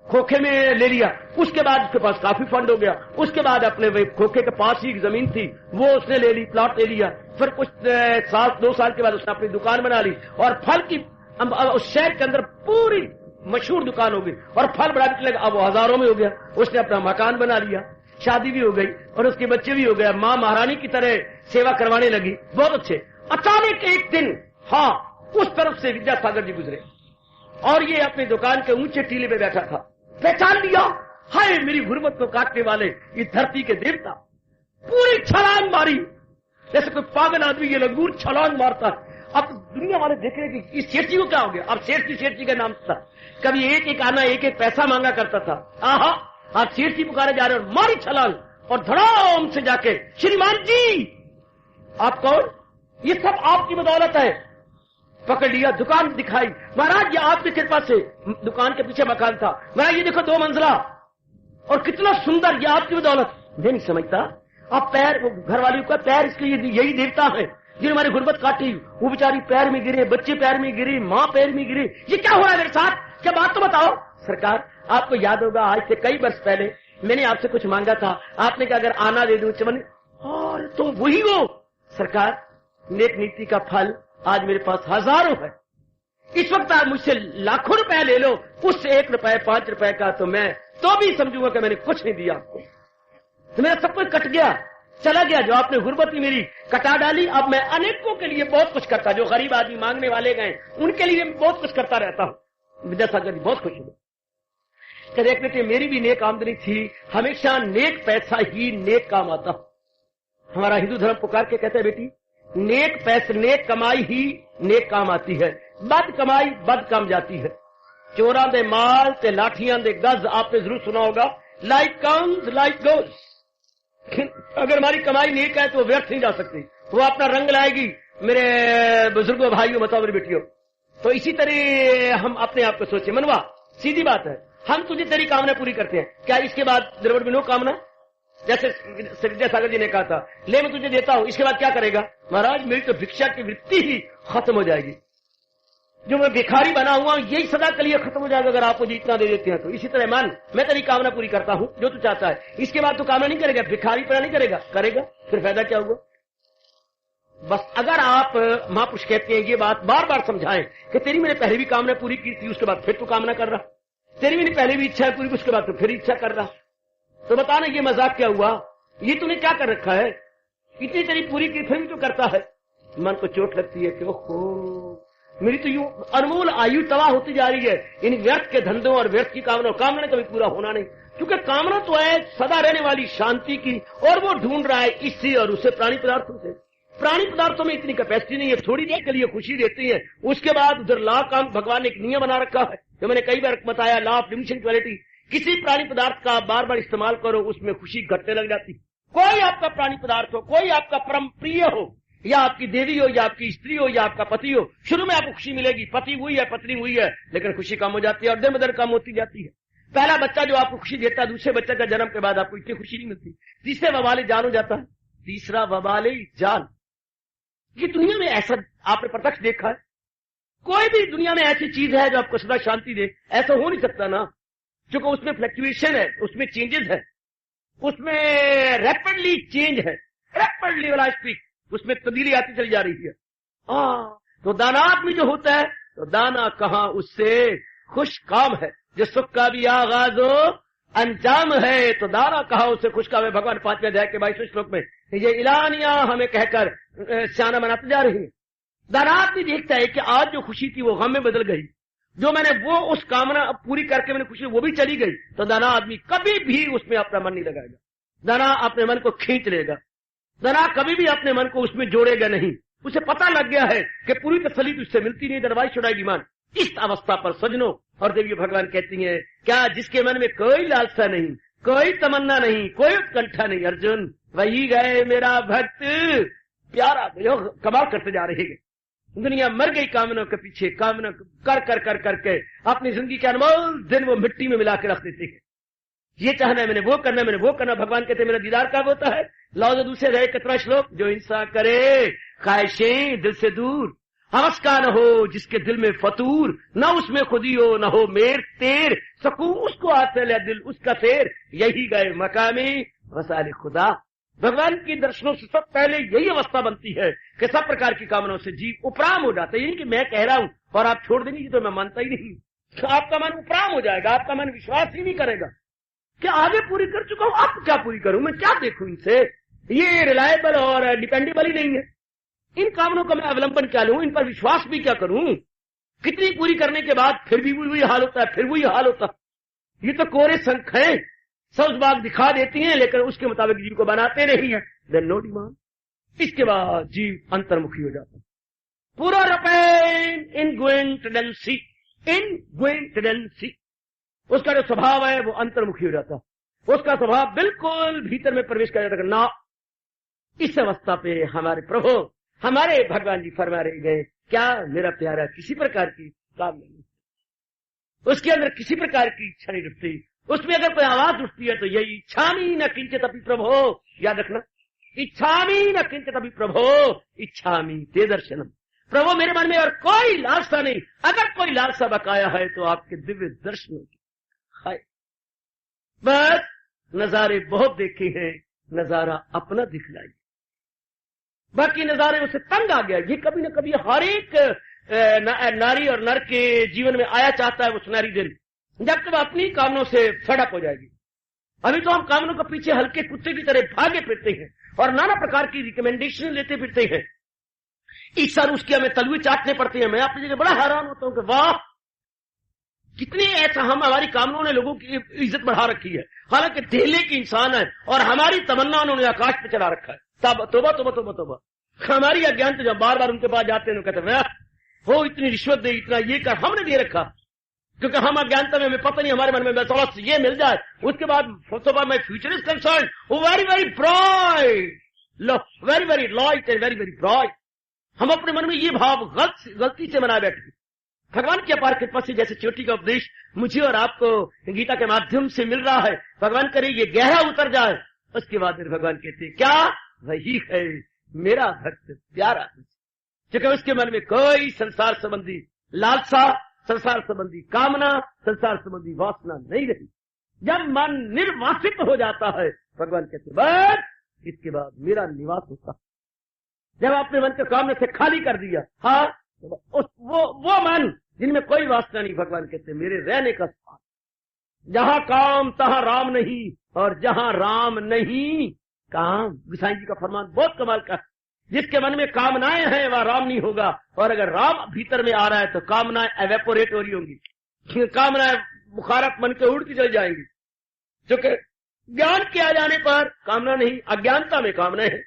खोखे में ले लिया। उसके बाद उसके पास काफी फंड हो गया। उसके बाद अपने खोखे के पास ही जमीन थी, वो उसने ले ली, प्लॉट ले लिया। फिर कुछ 2 साल के बाद उसने अपनी दुकान बना ली और फल की उस शहर के अंदर पूरी मशहूर दुकान हो गई और फल बड़ा बिकने लगा। अब वो हजारों में हो गया। उसने अपना मकान बना लिया, शादी भी हो गई और उसके बच्चे भी हो गए। माँ महारानी की तरह सेवा करवाने लगी, बहुत अच्छे। अचानक एक दिन, हाँ, उस तरफ से विद्यासागर जी गुजरे और ये अपनी दुकान के ऊंचे टीले पे बैठा था। पहचान लिया, हाय मेरी गुर्बत को काटने वाले इस धरती के देवता। पूरी छलांग मारी, जैसे कोई पागल आदमी ये लंगूर छलांग मारता है। अब दुनिया वाले देख रहे कि इस सेठ जी को क्या हो गया। अब सेठ जी का नाम था, कभी एक आना एक पैसा मांगा करता था। आहा, आज सेठ जी पुकारे जा रहे और मारी छलांग और धड़ाम से जाके, श्रीमान जी आप कौन? ये सब आपकी बदौलत है। पकड़ लिया, दुकान दिखाई। महाराज ये आपकी कृपा से, दुकान के पीछे मकान था। महाराज ये देखो 2 मंजिला और कितना सुंदर, ये आपकी बदौलत। मैं नहीं समझता, आप पैर, घर वाली का पैर इसके यही देवता है जिन्होंने हमारी गुर्बत काटी। वो बेचारी पैर में गिरे, बच्चे पैर में गिरे, माँ पैर में गिरे। ये क्या हो रहा है मेरे साथ? क्या बात तो बताओ। सरकार, आपको याद होगा आज से कई वर्ष पहले मैंने आपसे कुछ मांगा था, आपने कहा अगर आना दे दूं चवन्नी। और तो वही वो सरकार, नेक नीति का फल आज मेरे पास हजारों है। इस वक्त आप मुझसे लाखों रुपए ले लो, उससे 1 रुपए 5 रुपए का तो मैं तो भी समझूंगा कि मैंने कुछ नहीं दिया आपको। तो मेरा सब कुछ कट गया, चला गया। जो आपने गुर्बत ही मेरी कटा डाली। अब मैं अनेकों के लिए बहुत कुछ करता, जो गरीब आदमी मांगने वाले गए उनके लिए बहुत कुछ करता रहता हूं। विद्यासागर जी बहुत खुश हुए, कहते मेरी भी नेक आमदनी थी, हमेशा नेक पैसा ही नेक काम आता। हमारा हिंदू धर्म पुकार के कहते हैं, बेटी नेक पैसे, नेक कमाई ही नेक काम आती है, बद कमाई बद काम जाती है। चोरा दे माल ते लाठियां दे गज, आपने जरूर सुना होगा। Like comes like goes. अगर हमारी कमाई नेक है तो व्यर्थ नहीं जा सकती, वो अपना रंग लाएगी। मेरे बुजुर्गों, भाइयों, बताओ मेरी बेटियों, तो इसी तरह हम अपने आप को सोचे, मनवा सीधी बात है, हम तुझे तेरी कामना पूरी करते हैं, क्या इसके बाद निर्भर भी नो कामना? जैसे विद्यासागर जी ने कहा था, ले मैं तुझे देता हूं, इसके बाद क्या करेगा? महाराज मेरी तो भिक्षा की वृत्ति ही खत्म हो जाएगी। जो मैं भिखारी बना हुआ हूं यही सदा के लिए खत्म हो जाएगा अगर आप मुझे इतना दे देते हैं तो। इसी तरह मान, मैं तेरी कामना पूरी करता हूं जो तू चाहता है, इसके बाद तू कामना नहीं करेगा, भिखारी पना नहीं करेगा, करेगा फिर फायदा क्या हुआ? बस अगर आप, महापुरुष कहते हैं ये बात बार बार समझाएं कि तेरी मैंने पहले भी कामना पूरी की थी, उसके बाद फिर तू कामना कर रहा, तेरी मैंने पहले भी इच्छा पूरी, उसके बाद तो फिर इच्छा कर रहा, तो बताना ये मजाक क्या हुआ? ये तूने क्या कर रखा है? इतनी तेरी पूरी की फिर भी तो करता है। मन को चोट लगती है कि ओहो, मेरी तो यूं अनमोल आयु तबाह होती जा रही है इन व्यर्थ के धंधों और व्यर्थ की कामना। कामना कभी पूरा होना नहीं, क्योंकि कामना तो है सदा रहने वाली शांति की, और वो ढूंढ रहा है इससे और उससे, प्राणी पदार्थों से। प्राणी पदार्थों में इतनी कैपेसिटी नहीं है, थोड़ी देर के लिए खुशी देती है, उसके बाद उधर लॉ का भगवान ने एक नियम बना रखा है जो मैंने कई बार बताया, लॉ ऑफ डिमिनिशिंग क्वालिटी, किसी प्राणी पदार्थ का बार बार इस्तेमाल करो, उसमें खुशी घटने लग जाती। कोई आपका प्राणी पदार्थ हो, कोई आपका परम प्रिय हो, या आपकी देवी हो, या आपकी स्त्री हो, या आपका पति हो, शुरू में आपको खुशी मिलेगी, पति हुई है, पत्नी हुई है, लेकिन खुशी कम हो जाती है और दिन ब दिन कम होती जाती है। पहला बच्चा जो आपको खुशी देता है, दूसरे बच्चे का जन्म के बाद आपको इतनी खुशी नहीं मिलती। तीसरे वबाले जान हो जाता है, तीसरा वबाले जान। ये दुनिया में ऐसा आपने प्रत्यक्ष देखा है? कोई भी दुनिया में ऐसी चीज है जो आपको सदा शांति दे? ऐसा हो नहीं सकता ना, क्योंकि उसमें फ्लक्चुएशन है, उसमें चेंजेस है, उसमें रैपिडली चेंज है, रैपिडली वाला स्पीक, उसमें तब्दीली आती चली जा रही है। तो दाना आदमी जो होता है, तो दाना कहां उससे खुश काम है, जो सुख का भी आगाज हो अंजाम है, तो दाना कहा उससे खुश काम है। भगवान 5वें अध्याय के 22वें श्लोक में ये इलानियां हमें कहकर सियाना बनाते जा रही है। दाना आदमी देखता है कि आज जो खुशी थी वो गम में बदल गई, जो मैंने वो उस कामना पूरी करके मैंने खुशी वो भी चली गई, तो दाना आदमी कभी भी उसमें अपना मन नहीं लगाएगा। दाना अपने मन को खींच लेगा, दाना कभी भी अपने मन को उसमें जोड़ेगा नहीं। उसे पता लग गया है कि पूरी तसल्ली तो उससे मिलती नहीं, दरवाई छुड़ाई डिमांड। इस अवस्था पर सजनों और देवी भगवान कहती हैं, क्या जिसके मन में कोई लालसा नहीं, कोई तमन्ना नहीं, कोई उत्कंठा नहीं, अर्जुन वही गए मेरा भक्त प्यारा। जो कमाल करते जा रहे हैं, दुनिया मर गई कामना के पीछे, कामना कर कर कर करके अपनी जिंदगी के अनमोल दिन वो मिट्टी में मिला के रख देते हैं। ये चाहना है मैंने वो करना, मैंने वो करना। भगवान कहते मेरा दीदार कब होता है? लाओ दूसरे रहे 17वां श्लोक, जो इंसान करे ख्वाहिशें दिल से दूर, हवस का न हो जिसके दिल में फतूर, न उसमें खुदी हो न हो मेर तेर, सकून उसको आते ले दिल उसका फेर, यही गए मकामी वसाले खुदा। भगवान के दर्शनों से सब पहले यही अवस्था बनती है कि सब प्रकार की कामनाओं से जीव उपराम हो जाता है। यही कि मैं कह रहा हूं और आप छोड़ देंगे तो मैं मानता ही नहीं, तो आपका मन उपराम हो जाएगा, आपका मन विश्वास ही नहीं करेगा कि आगे पूरी कर चुका हूं, अब क्या पूरी करूं, मैं क्या देखूं इनसे, ये रिलायबल और डिपेंडेबल ही नहीं है। इन कामनों का मैं अवलंबन क्या लूं, इन पर विश्वास भी क्या करूं? कितनी पूरी करने के बाद फिर भी वही हाल होता है, फिर वही हाल होता है। ये तो कोरे संख है, सब्ज बाग दिखा देती हैं लेकिन उसके मुताबिक जीव को बनाते नहीं है। Then no demand. इसके बाद जीव अंतर्मुखी हो जाता है। पूरा रपेन in going tendency, in going tendency, उसका जो स्वभाव है वो अंतर्मुखी हो जाता है। उसका स्वभाव बिल्कुल भीतर में प्रवेश कर जाता है ना। इस अवस्था पे हमारे प्रभु, हमारे भगवान जी फरमा रहे गए, क्या मेरा प्यारा किसी प्रकार की काम नहीं, उसके अंदर किसी प्रकार की इच्छा नहीं उठती। उसमें अगर कोई आवाज उठती है तो यही इच्छामी न किंचित अपि प्रभो, याद रखना, इच्छामी न किंचित अपि प्रभो इच्छामी ते दर्शनम। प्रभु मेरे मन में और कोई लालसा नहीं, अगर कोई लालसा बकाया है तो आपके दिव्य दर्शनों की है। बस नजारे बहुत देखे हैं, नजारा अपना दिखलाइए। बाकी नजारे उसे तंग आ गया। ये कभी न कभी हर एक नारी और नर के जीवन में आया चाहता है वो सुनहरी दिन, जब तक अपनी कामनों से फड़प हो जाएगी। अभी तो हम कामनों के पीछे हल्के कुत्ते की तरह भागे फिरते हैं और नाना प्रकार की रिकमेंडेशन लेते फिरते हैं। इस साल उसके हमें तलवे चाटने पड़ते हैं। मैं अपनी जगह बड़ा हैरान होता हूं कि वाह, कितने ऐसा हम हमारी कामनों ने लोगों की इज्जत बढ़ा रखी है, हालांकि ढेले की इंसान है और हमारी तमन्ना उन्होंने आकाश पे चला रखा है। तब तोबा तोबा तोबा तोबा, हमारी अज्ञानता जब बार बार उनके पास जाते हैं कहते हैं हो इतनी रिश्वत दे, इतना ये कर, हमने दे रखा क्योंकि हम अज्ञानता में हमें पता नहीं, हमारे मन में बस ये मिल जाए। उसके बाद my future is concern very very bright, very very light and very very bright. हम अपने मन में ये भाव गलती से मना बैठे। भगवान की अपार कृपा से जैसे चोटी का उपदेश मुझे और आपको गीता के माध्यम से मिल रहा है, भगवान करे ये गहरा उतर जाए। उसके बाद फिर भगवान कहते हैं क्या वही है मेरा भक्त प्यारा, क्योंकि उसके मन में कोई संसार संबंधी लालसा, संसार संबंधी कामना, संसार संबंधी वासना नहीं रही। जब मन निर्वासित हो जाता है भगवान कहते बस इसके बाद मेरा निवास होता। जब आपने मन के कामने से खाली कर दिया, हाँ, वो मन जिनमें कोई वासना नहीं, भगवान कहते मेरे रहने का स्थान। जहां काम तहां राम नहीं, और जहां राम नहीं काम। गोसाई जी का फरमान बहुत कमाल का, जिसके मन में कामनाएं हैं वह राम नहीं होगा, और अगर राम भीतर में आ रहा है तो कामनाएं एवेपोरेट हो रही होंगी, कामनाएं बुखारत मन के उड़ती चल जाएंगी। क्योंकि ज्ञान के आ जाने पर कामना नहीं, अज्ञानता में कामनाएं हैं।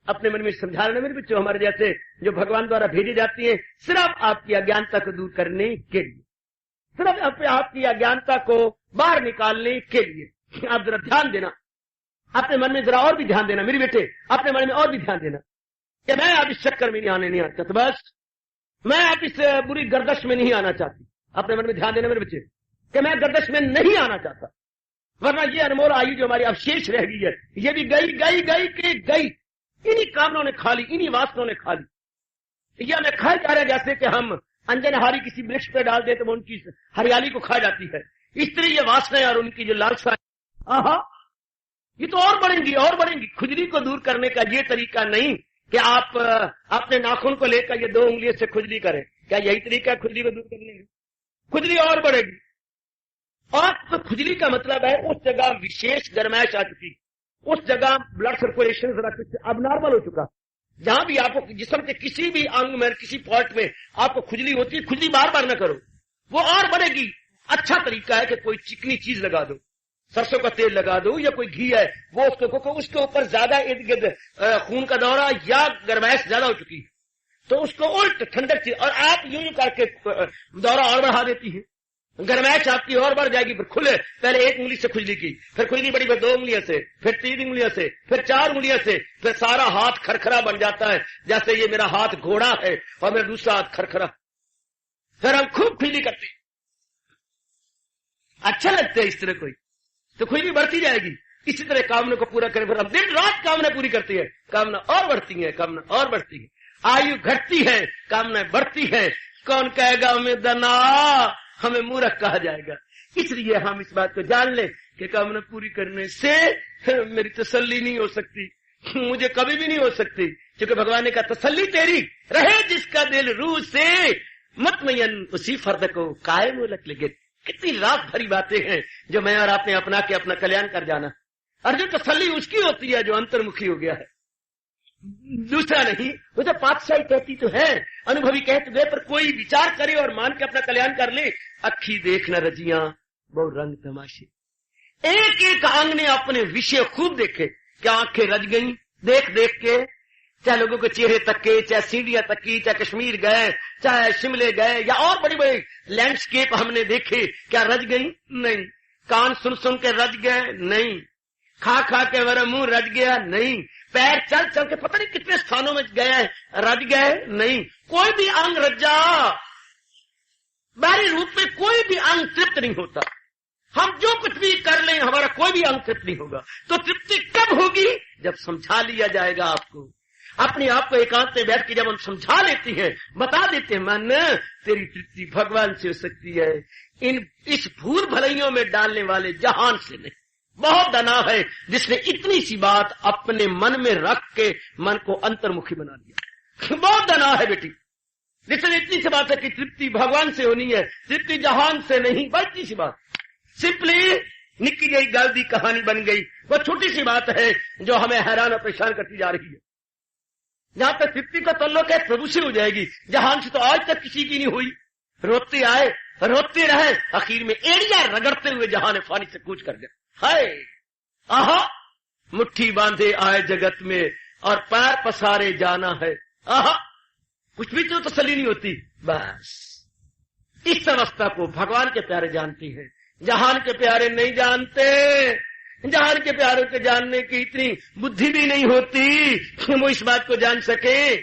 अपने मन में समझा रहे मेरे बच्चों, हमारे जैसे जो भगवान द्वारा भेजी जाती है सिर्फ आपकी अज्ञानता को दूर करने के लिए, सिर्फ आपकी अज्ञानता को बाहर निकालने के लिए। आप जरा ध्यान देना, अपने मन में जरा और भी ध्यान देना मेरे बेटे, अपने मन में और भी ध्यान देना कि मैं आप इस चक्कर में नहीं आने नहीं आता, तो बस मैं आप इस बुरी गर्दश में नहीं आना चाहती। अपने मन में ध्यान देना मेरे बच्चे कि मैं गर्दश में नहीं आना चाहता, वरना ये अनमोल आयु जो हमारी अवशेष रह गई है, ये भी गई गई गई के गई। इन्हीं कामनों ने खा ली, इन्हीं वासनाओं ने खा ली। यह हमें खाए जा रहे जैसे कि हम अंजनहारी किसी वृक्ष पे डाल दे तो वो उनकी हरियाली को खा जाती है। इस तरह ये वासनाएं और उनकी जो लालसा, आहा, ये तो और बढ़ेंगी और बढ़ेंगी। खुजली को दूर करने का ये तरीका नहीं कि आप अपने नाखून को लेकर ये 2 उंगलियों से खुजली करें। क्या यही तरीका है खुजली को दूर करने का? खुजली और बढ़ेगी। और तो खुजली का मतलब है उस जगह विशेष गर्माइश आ चुकी, उस जगह ब्लड सर्कुलेशन जरा कुछ अब नॉर्मल हो चुका। जहां भी आपको जिस्म के किसी भी अंग में, किसी पार्ट में आपको खुजली होती है, खुजली बार बार न करो, वो और बढ़ेगी। अच्छा तरीका है कि कोई चिकनी चीज लगा दो, सरसों का तेल लगा दो या कोई घी है वो उसके ऊपर ज्यादा इर्द गिर्द खून का दौरा या गर्माइश ज्यादा हो चुकी है तो उसको उल्ट ठंडक चीज, और आप यूं यूं करके दौरा और बढ़ा देती है, गर्माइश आपकी और बढ़ जाएगी। फिर खुले पहले 1 उंगली से खुजली की, फिर खुजली बड़ी, फिर 2 उंगलियों से, फिर 3 उंगलियों से, फिर 4 उंगलियों से, फिर सारा हाथ खरखरा बन जाता है। जैसे ये मेरा हाथ घोड़ा है और मेरा दूसरा हाथ खरखरा। फिर हम खूब खुजली करते, अच्छा लगता है इस तरह कोई, तो खुजली बढ़ती जाएगी। इसी तरह कामना को पूरा करें, फिर हम दिन रात कामना पूरी करती है, कामना और बढ़ती है, कामना और बढ़ती है। आयु घटती है, कामना बढ़ती है। कौन कहेगा हमें दना, हमें मूर्ख कहा जाएगा। इसलिए हम इस बात को जान लें कि कामना पूरी करने से मेरी तसल्ली नहीं हो सकती, मुझे कभी भी नहीं हो सकती, क्योंकि भगवान ने कहा तसल्ली तेरी रहे जिसका दिल रूह से मतमयन उसी फर्द को कायम मुलक लगे। कितनी रात भरी बातें हैं जो मैं और आपने अपना के अपना कल्याण कर जाना, और जो तसल्ली उसकी होती है जो अंतर्मुखी हो गया है, दूसरा नहीं। वो तो पातशाही कहती तो है, अनुभवी कहते गए, पर कोई विचार करे और मान के अपना कल्याण कर ले। अखी देखना रजियां वो रंग तमाशे, एक एक अंग ने अपने विषय खूब देखे। क्या आंखें रज गई देख देख के, चाहे लोगों के चेहरे तके, चाहे सीढ़ियां तकी, चाहे कश्मीर गए, चाहे शिमले गए, या और बड़ी बड़ी लैंडस्केप हमने देखे, क्या रज गई? नहीं। कान सुन सुन के रज गए? नहीं। खा खा के मेरा मुंह रज गया? नहीं। पैर चल चल के पता नहीं कितने स्थानों में गए, रज गए? नहीं। कोई भी अंग रजा, बाहरी रूप में कोई भी अंग तृप्त नहीं होता। हम जो कुछ भी कर लें हमारा कोई भी अंग तृप्त नहीं होगा। तो तृप्ति कब होगी? जब समझा लिया जाएगा आपको, अपने आप को एकांत में बैठ के जब हम समझा लेते हैं, बता देते हैं, मन तेरी तृप्ति भगवान से हो सकती है, इस भूल भलाइयों में डालने वाले जहान से नहीं। बहुत धना है जिसने इतनी सी बात अपने मन में रख के मन को अंतर्मुखी बना दिया। बहुत धना है बेटी, जिसने इतनी सी बात है कि तृप्ति भगवान से होनी है, तृप्ति जहान से नहीं। बड़ी सी बात, सिंपली निक्की गई गल दी कहानी बन गई। वो छोटी सी बात है जो हमें हैरान और परेशान करती जा रही है। जहां तक तृप्ति का तल्लुक है प्रभु से हो जाएगी, जहान से तो आज तक किसी की नहीं हुई। रोते आए रोते रहे, आखिर में एड़िया रगड़ते हुए जहां ने फानी से कूच कर गया। हाय आहा, मुट्ठी बांधे आए जगत में और पैर पसारे जाना है। आहा, कुछ भी तो तसल्ली नहीं होती। बस इस अवस्था को भगवान के प्यारे जानते हैं, जहान के प्यारे नहीं जानते। जहान के प्यारों के जानने की इतनी बुद्धि भी नहीं होती कि वो इस बात को जान सके,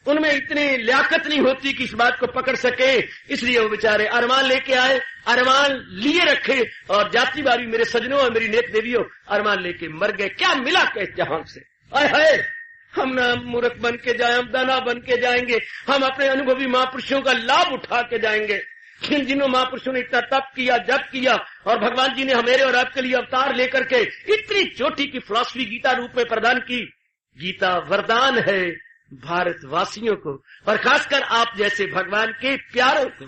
उनमें इतनी लियाकत नहीं होती कि इस बात को पकड़ सके। इसलिए वो बेचारे अरमान लेके आए, अरमान लिए रखे, और जाती बारी मेरे सजनों और मेरी नेक देवियों अरमान लेके मर गए। क्या मिला के जहान से? आए हाय, हम ना मूर्ख बन के जाए, हम दाना बन के जाएंगे, हम अपने अनुभवी महापुरुषों का लाभ उठा के जाएंगे, जिन्होंने महापुरुषों ने इतना तप किया, जप किया, और भगवान जी ने हमारे और आपके लिए अवतार लेकर के इतनी चोटी की फिलॉसफी गीता रूप में प्रदान की। गीता वरदान है भारतवासियों को, और खासकर आप जैसे भगवान के प्यारों को।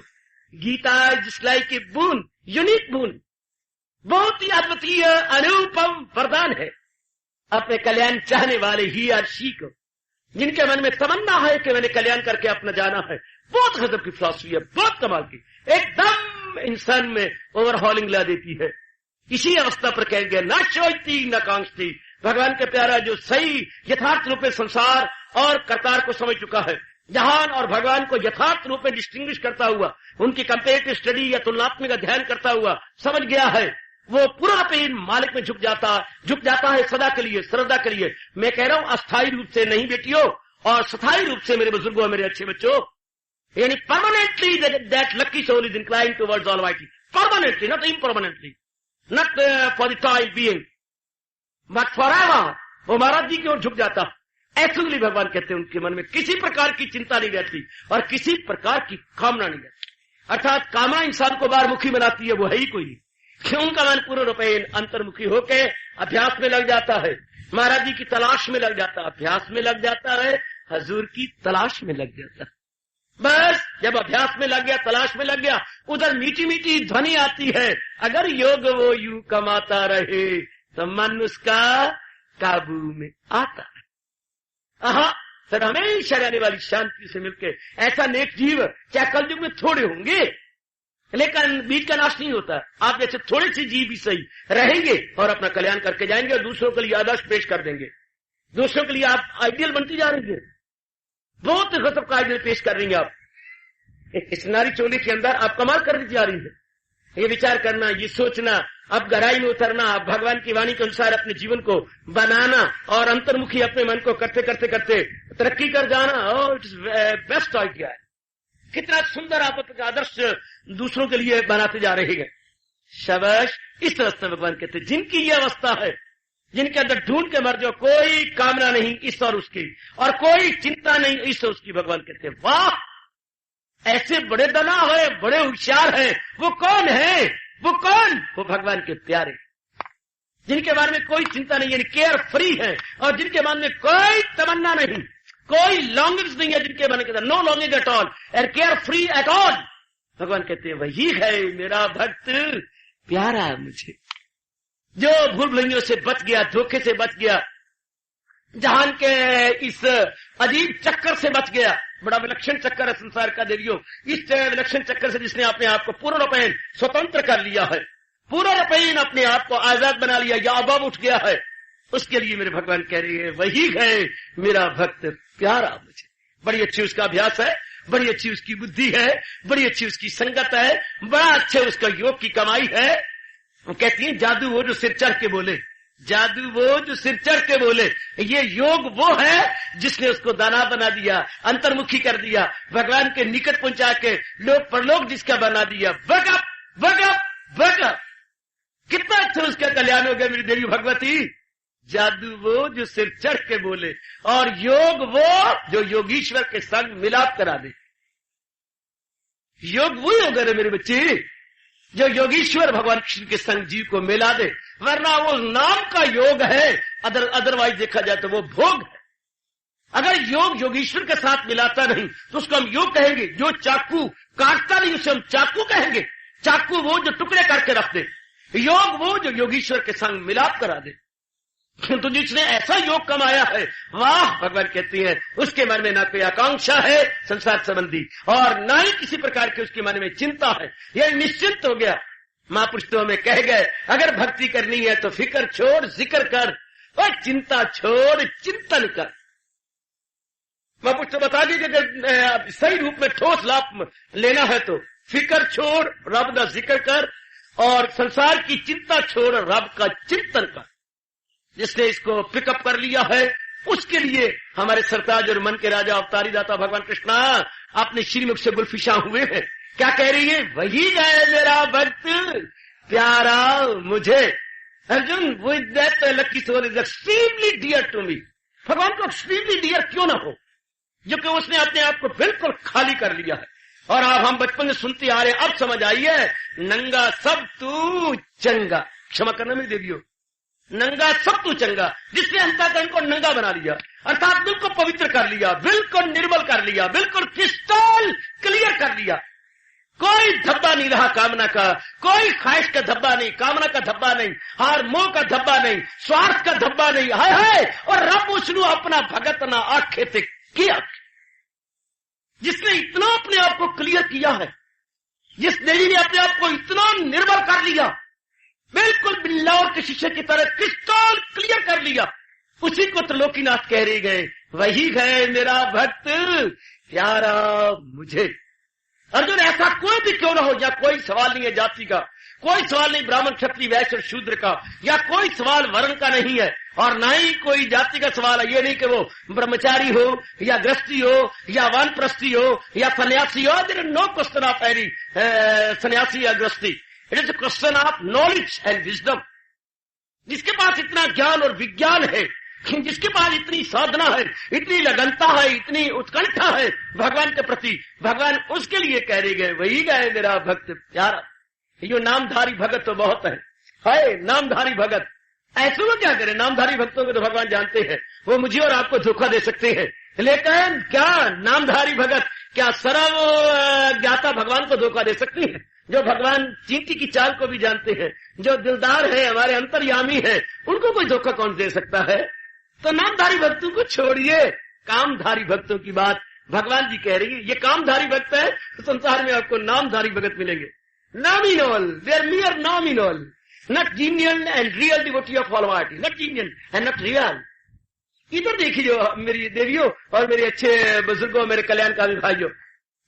गीता जिस लाइक की बूंद, यूनिक बूंद, बहुत ही अद्वितीय अनुपम वरदान है अपने कल्याण चाहने वाले ही और शी को, जिनके मन में तमन्ना है कि मैंने कल्याण करके अपना जाना है। बहुत गजब की फिलॉसफी है, बहुत कमाल की, एकदम इंसान में ओवरहॉलिंग ला देती है। इसी अवस्था पर कह गया, न सोचती न कांक्षती। भगवान के प्यारा जो सही यथार्थ रूप में संसार और करतार को समझ चुका है, जहान और भगवान को यथार्थ रूप में डिस्टिंग्विश करता हुआ, उनकी कंपेरेटिव स्टडी या तुलनात्मक अध्ययन करता हुआ समझ गया है, वो पूरा मालिक में झुक जाता है सदा के लिए, श्रद्धा के लिए। मैं कह रहा हूं अस्थायी रूप से नहीं बेटियों, और स्थायी रूप से मेरे बुजुर्गों, मेरे अच्छे बच्चों, यानी permanently that lucky soul is inclined towards almighty, permanently, not impermanently, not for the time being but forever, वो महाराज जी की ओर झुक जाता। ऐसे भगवान कहते हैं उनके मन में किसी प्रकार की चिंता नहीं रहती और किसी प्रकार की कामना नहीं रहती। अर्थात कामना इंसान को बाहरमुखी बनाती है, वो है ही कोई नहीं। क्यों? उनका मन पूर्ण रूपेण अंतर्मुखी होके अभ्यास में लग जाता है, महाराज जी की तलाश में लग जाता है, अभ्यास में लग जाता है, हजूर की तलाश में लग जाता है। बस जब अभ्यास में लग गया, तलाश में लग गया, उधर मीठी मीठी ध्वनि आती है, अगर योग वो यूं कमाता रहे तो मन उसका काबू में आता है। फिर हमेशा रहने वाली शांति से मिलके ऐसा नेक जीव, चाहे कलयुग में थोड़े होंगे लेकिन बीज का नाश नहीं होता। आप जैसे थोड़े से जीव भी सही रहेंगे और अपना कल्याण करके जाएंगे और दूसरों के लिए आदर्श पेश कर देंगे, दूसरों के लिए आप आइडियल बनती जा रही है, बहुत गजब का आइडियल पेश कर रही हैं आप। इस नारी चोली के अंदर आप कमाल करने जा रही है। ये विचार करना, ये सोचना, अब गहराई में उतरना, अब भगवान की वाणी के अनुसार अपने जीवन को बनाना और अंतर्मुखी अपने मन को करते करते करते तरक्की कर जाना, इट इज बेस्ट आइडिया है। कितना सुंदर आप अपना आदर्श दूसरों के लिए बनाते जा रहे हैं। शाबाश। इस रास्ते भगवान कहते जिनकी ये अवस्था है, जिनके अंदर ढूंढ के मर जाओ, कोई कामना नहीं इस और उसकी और कोई चिंता नहीं इस और उसकी, भगवान कहते वाह, ऐसे बड़े दना है, बड़े होशियार है। वो कौन है? वो कौन? वो भगवान के प्यारे, जिनके बारे में कोई चिंता नहीं, यानी केयर फ्री है, और जिनके मन में कोई तमन्ना नहीं, कोई लॉन्गिंग्स नहीं है, जिनके मन के अंदर no longing at all and carefree at all. भगवान कहते हैं वही है मेरा भक्त प्यारा मुझे, जो भूल भुलैयों से बच गया, धोखे से बच गया, जहान के इस अजीब चक्कर से बच गया। बड़ा विलक्षण चक्कर है संसार का देवियों। इस विलक्षण चक्कर से जिसने अपने आप को पूर्ण रूपेण स्वतंत्र कर लिया है, पूर्ण रूपेण अपने आप को आजाद बना लिया, या अबब उठ गया है, उसके लिए मेरे भगवान कह रही है वही है मेरा भक्त प्यारा मुझे। बड़ी अच्छी उसका अभ्यास है, बड़ी अच्छी उसकी बुद्धि है, बड़ी अच्छी उसकी संगत है, बड़ा अच्छा उसका योग की कमाई है। वो कहती है जादू वो जो सिर चढ़ के बोले, जादू वो जो सिर चढ़ के बोले, ये योग वो है जिसने उसको दाना बना दिया, अंतर्मुखी कर दिया, भगवान के निकट पहुंचा के लोक परलोक जिसका बना दिया। वकअप वकअप वकअप, कितना अच्छा उसका कल्याण हो गया मेरी देवी भगवती। जादू वो जो सिर चढ़ के बोले, और योग वो जो योगीश्वर के संग मिलाप करा दे। योग वही होगा रे मेरे बच्चे, जो योगीश्वर भगवान कृष्ण के संग जीव को मिला दे, वरना वो नाम का योग है, अदरवाइज देखा जाए तो वो भोग है। अगर योग योगीश्वर के साथ मिलाता नहीं तो उसको हम योग कहेंगे। जो चाकू काटता नहीं उसे हम चाकू कहेंगे। चाकू वो जो टुकड़े करके रख दे, योग वो जो योगीश्वर के संग मिलाप करा दे। तो जिसने ऐसा योग कमाया है, वाह, भगवान कहती है उसके मन में ना कोई आकांक्षा है संसार संबंधी, और ना ही किसी प्रकार की उसके मन में चिंता है। यह निश्चिंत हो गया। महापुरुष तो हमें कह गए अगर भक्ति करनी है तो फिक्र छोड़ जिक्र कर, और चिंता छोड़ चिंतन कर। महापुरुष तो बता दीजिए अगर सही रूप में ठोस लाभ लेना है तो फिक्र छोड़ रब का जिक्र कर, और संसार की चिंता छोड़ रब का चिंतन कर। जिसने इसको पिकअप कर लिया है उसके लिए हमारे सरताज और मन के राजा अवतारी दाता भगवान कृष्णा अपने श्रीमुख से गुलफिशा हुए हैं। क्या कह रही है? वही है मेरा भक्त प्यारा मुझे। Arjun, with that lucky soul is extremely dear to me. भगवान को एक्सट्रीमली डियर क्यों ना हो, जो कि उसने अपने आप को बिल्कुल खाली कर लिया है। और अब हम बचपन से सुनते आ रहे, अब समझ आई है, नंगा सब तू चंगा। क्षमा करना मेरी देवियों, नंगा सब तू चंगा, जिसने अंतःकरण को नंगा बना लिया, अर्थात बिल्कुल पवित्र कर लिया, बिल्कुल निर्मल कर लिया, बिल्कुल क्रिस्टल क्लियर कर लिया। कोई धब्बा नहीं रहा कामना का, कोई ख्वाहिश का धब्बा नहीं, कामना का धब्बा नहीं, हार मोह का धब्बा नहीं, स्वार्थ का धब्बा नहीं। हाय हाय, और रब उसनु अपना भगत ना आखे ते किया। जिसने इतना अपने आप को क्लियर किया है, जिस देवी ने अपने आप को इतना निर्मल कर लिया, बिल्कुल बिल्लावर के शीशे की तरह क्रिस्टल क्लियर कर लिया, उसी को त्रिलोकीनाथ कह रहे गए, वही है मेरा भक्त प्यारा मुझे। अर्जुन, ऐसा कोई भी क्यों ना हो, या कोई सवाल नहीं है जाति का, कोई सवाल नहीं ब्राह्मण क्षत्रिय वैश्य और शूद्र का, या कोई सवाल वर्ण का नहीं है, और ना ही कोई जाति का सवाल है। ये नहीं कि वो ब्रह्मचारी हो या गृहस्थी हो या वानप्रस्थी हो या सन्यासी हो। There is no question of any सन्यासी या गृहस्थी। It is a question of knowledge and wisdom. जिसके पास इतना ज्ञान और विज्ञान है, जिसके पास इतनी साधना है, इतनी लगनता है, इतनी उत्कंठा है भगवान के प्रति, भगवान उसके लिए कह रहे गए, वही गए मेरा भक्त प्यारा। ये नामधारी भगत तो बहुत है नामधारी भगत। ऐसे वो क्या करे, नामधारी भक्तों को तो भगवान जानते हैं, वो मुझे और आपको धोखा दे सकते हैं, लेकिन क्या नामधारी भगत, क्या सर्व ज्ञाता भगवान को धोखा दे सकती है? जो भगवान चींटी की चाल को भी जानते हैं, जो दिलदार है, हमारे अंतर्यामी है, उनको कोई धोखा कौन दे सकता है? तो नामधारी भक्तों को छोड़िए, कामधारी भक्तों की बात भगवान जी कह रही है। ये कामधारी भक्त है तो संसार में आपको नामधारी भगत मिलेंगे। Nominal, they are mere nominal, not genuine and real devotee of almighty, not genuine and नॉट रियल। इधर देखिए जो मेरी देवियों और मेरे अच्छे बुजुर्गों, मेरे कल्याणकारी भाइयों,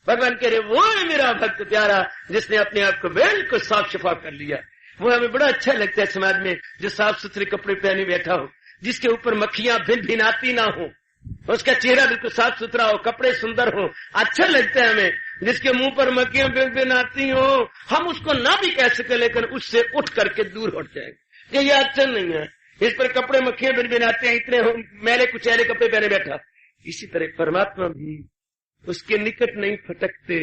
भगवान कह रहे वो है मेरा भक्त प्यारा, जिसने अपने आप को बिल्कुल साफ शफा कर लिया। वो हमें बड़ा अच्छा लगता है समाज में, जो साफ सुथरे कपड़े पहने बैठा हो, जिसके ऊपर मक्खियां भिनभिनाती ना हो, उसका चेहरा बिल्कुल साफ सुथरा हो, कपड़े सुंदर हो, अच्छा लगता है हमें। जिसके मुंह पर मक्खियां भिनभिनाती हो, हम उसको ना भी कह सके, लेकिन उससे उठ करके दूर हट जाएंगे कि ये अच्छा नहीं है, इस पर कपड़े मक्खियां भिनभिनाते हैं, इतने मैले कुचैले कपड़े पहने बैठा। इसी तरह परमात्मा भी उसके निकट नहीं फटकते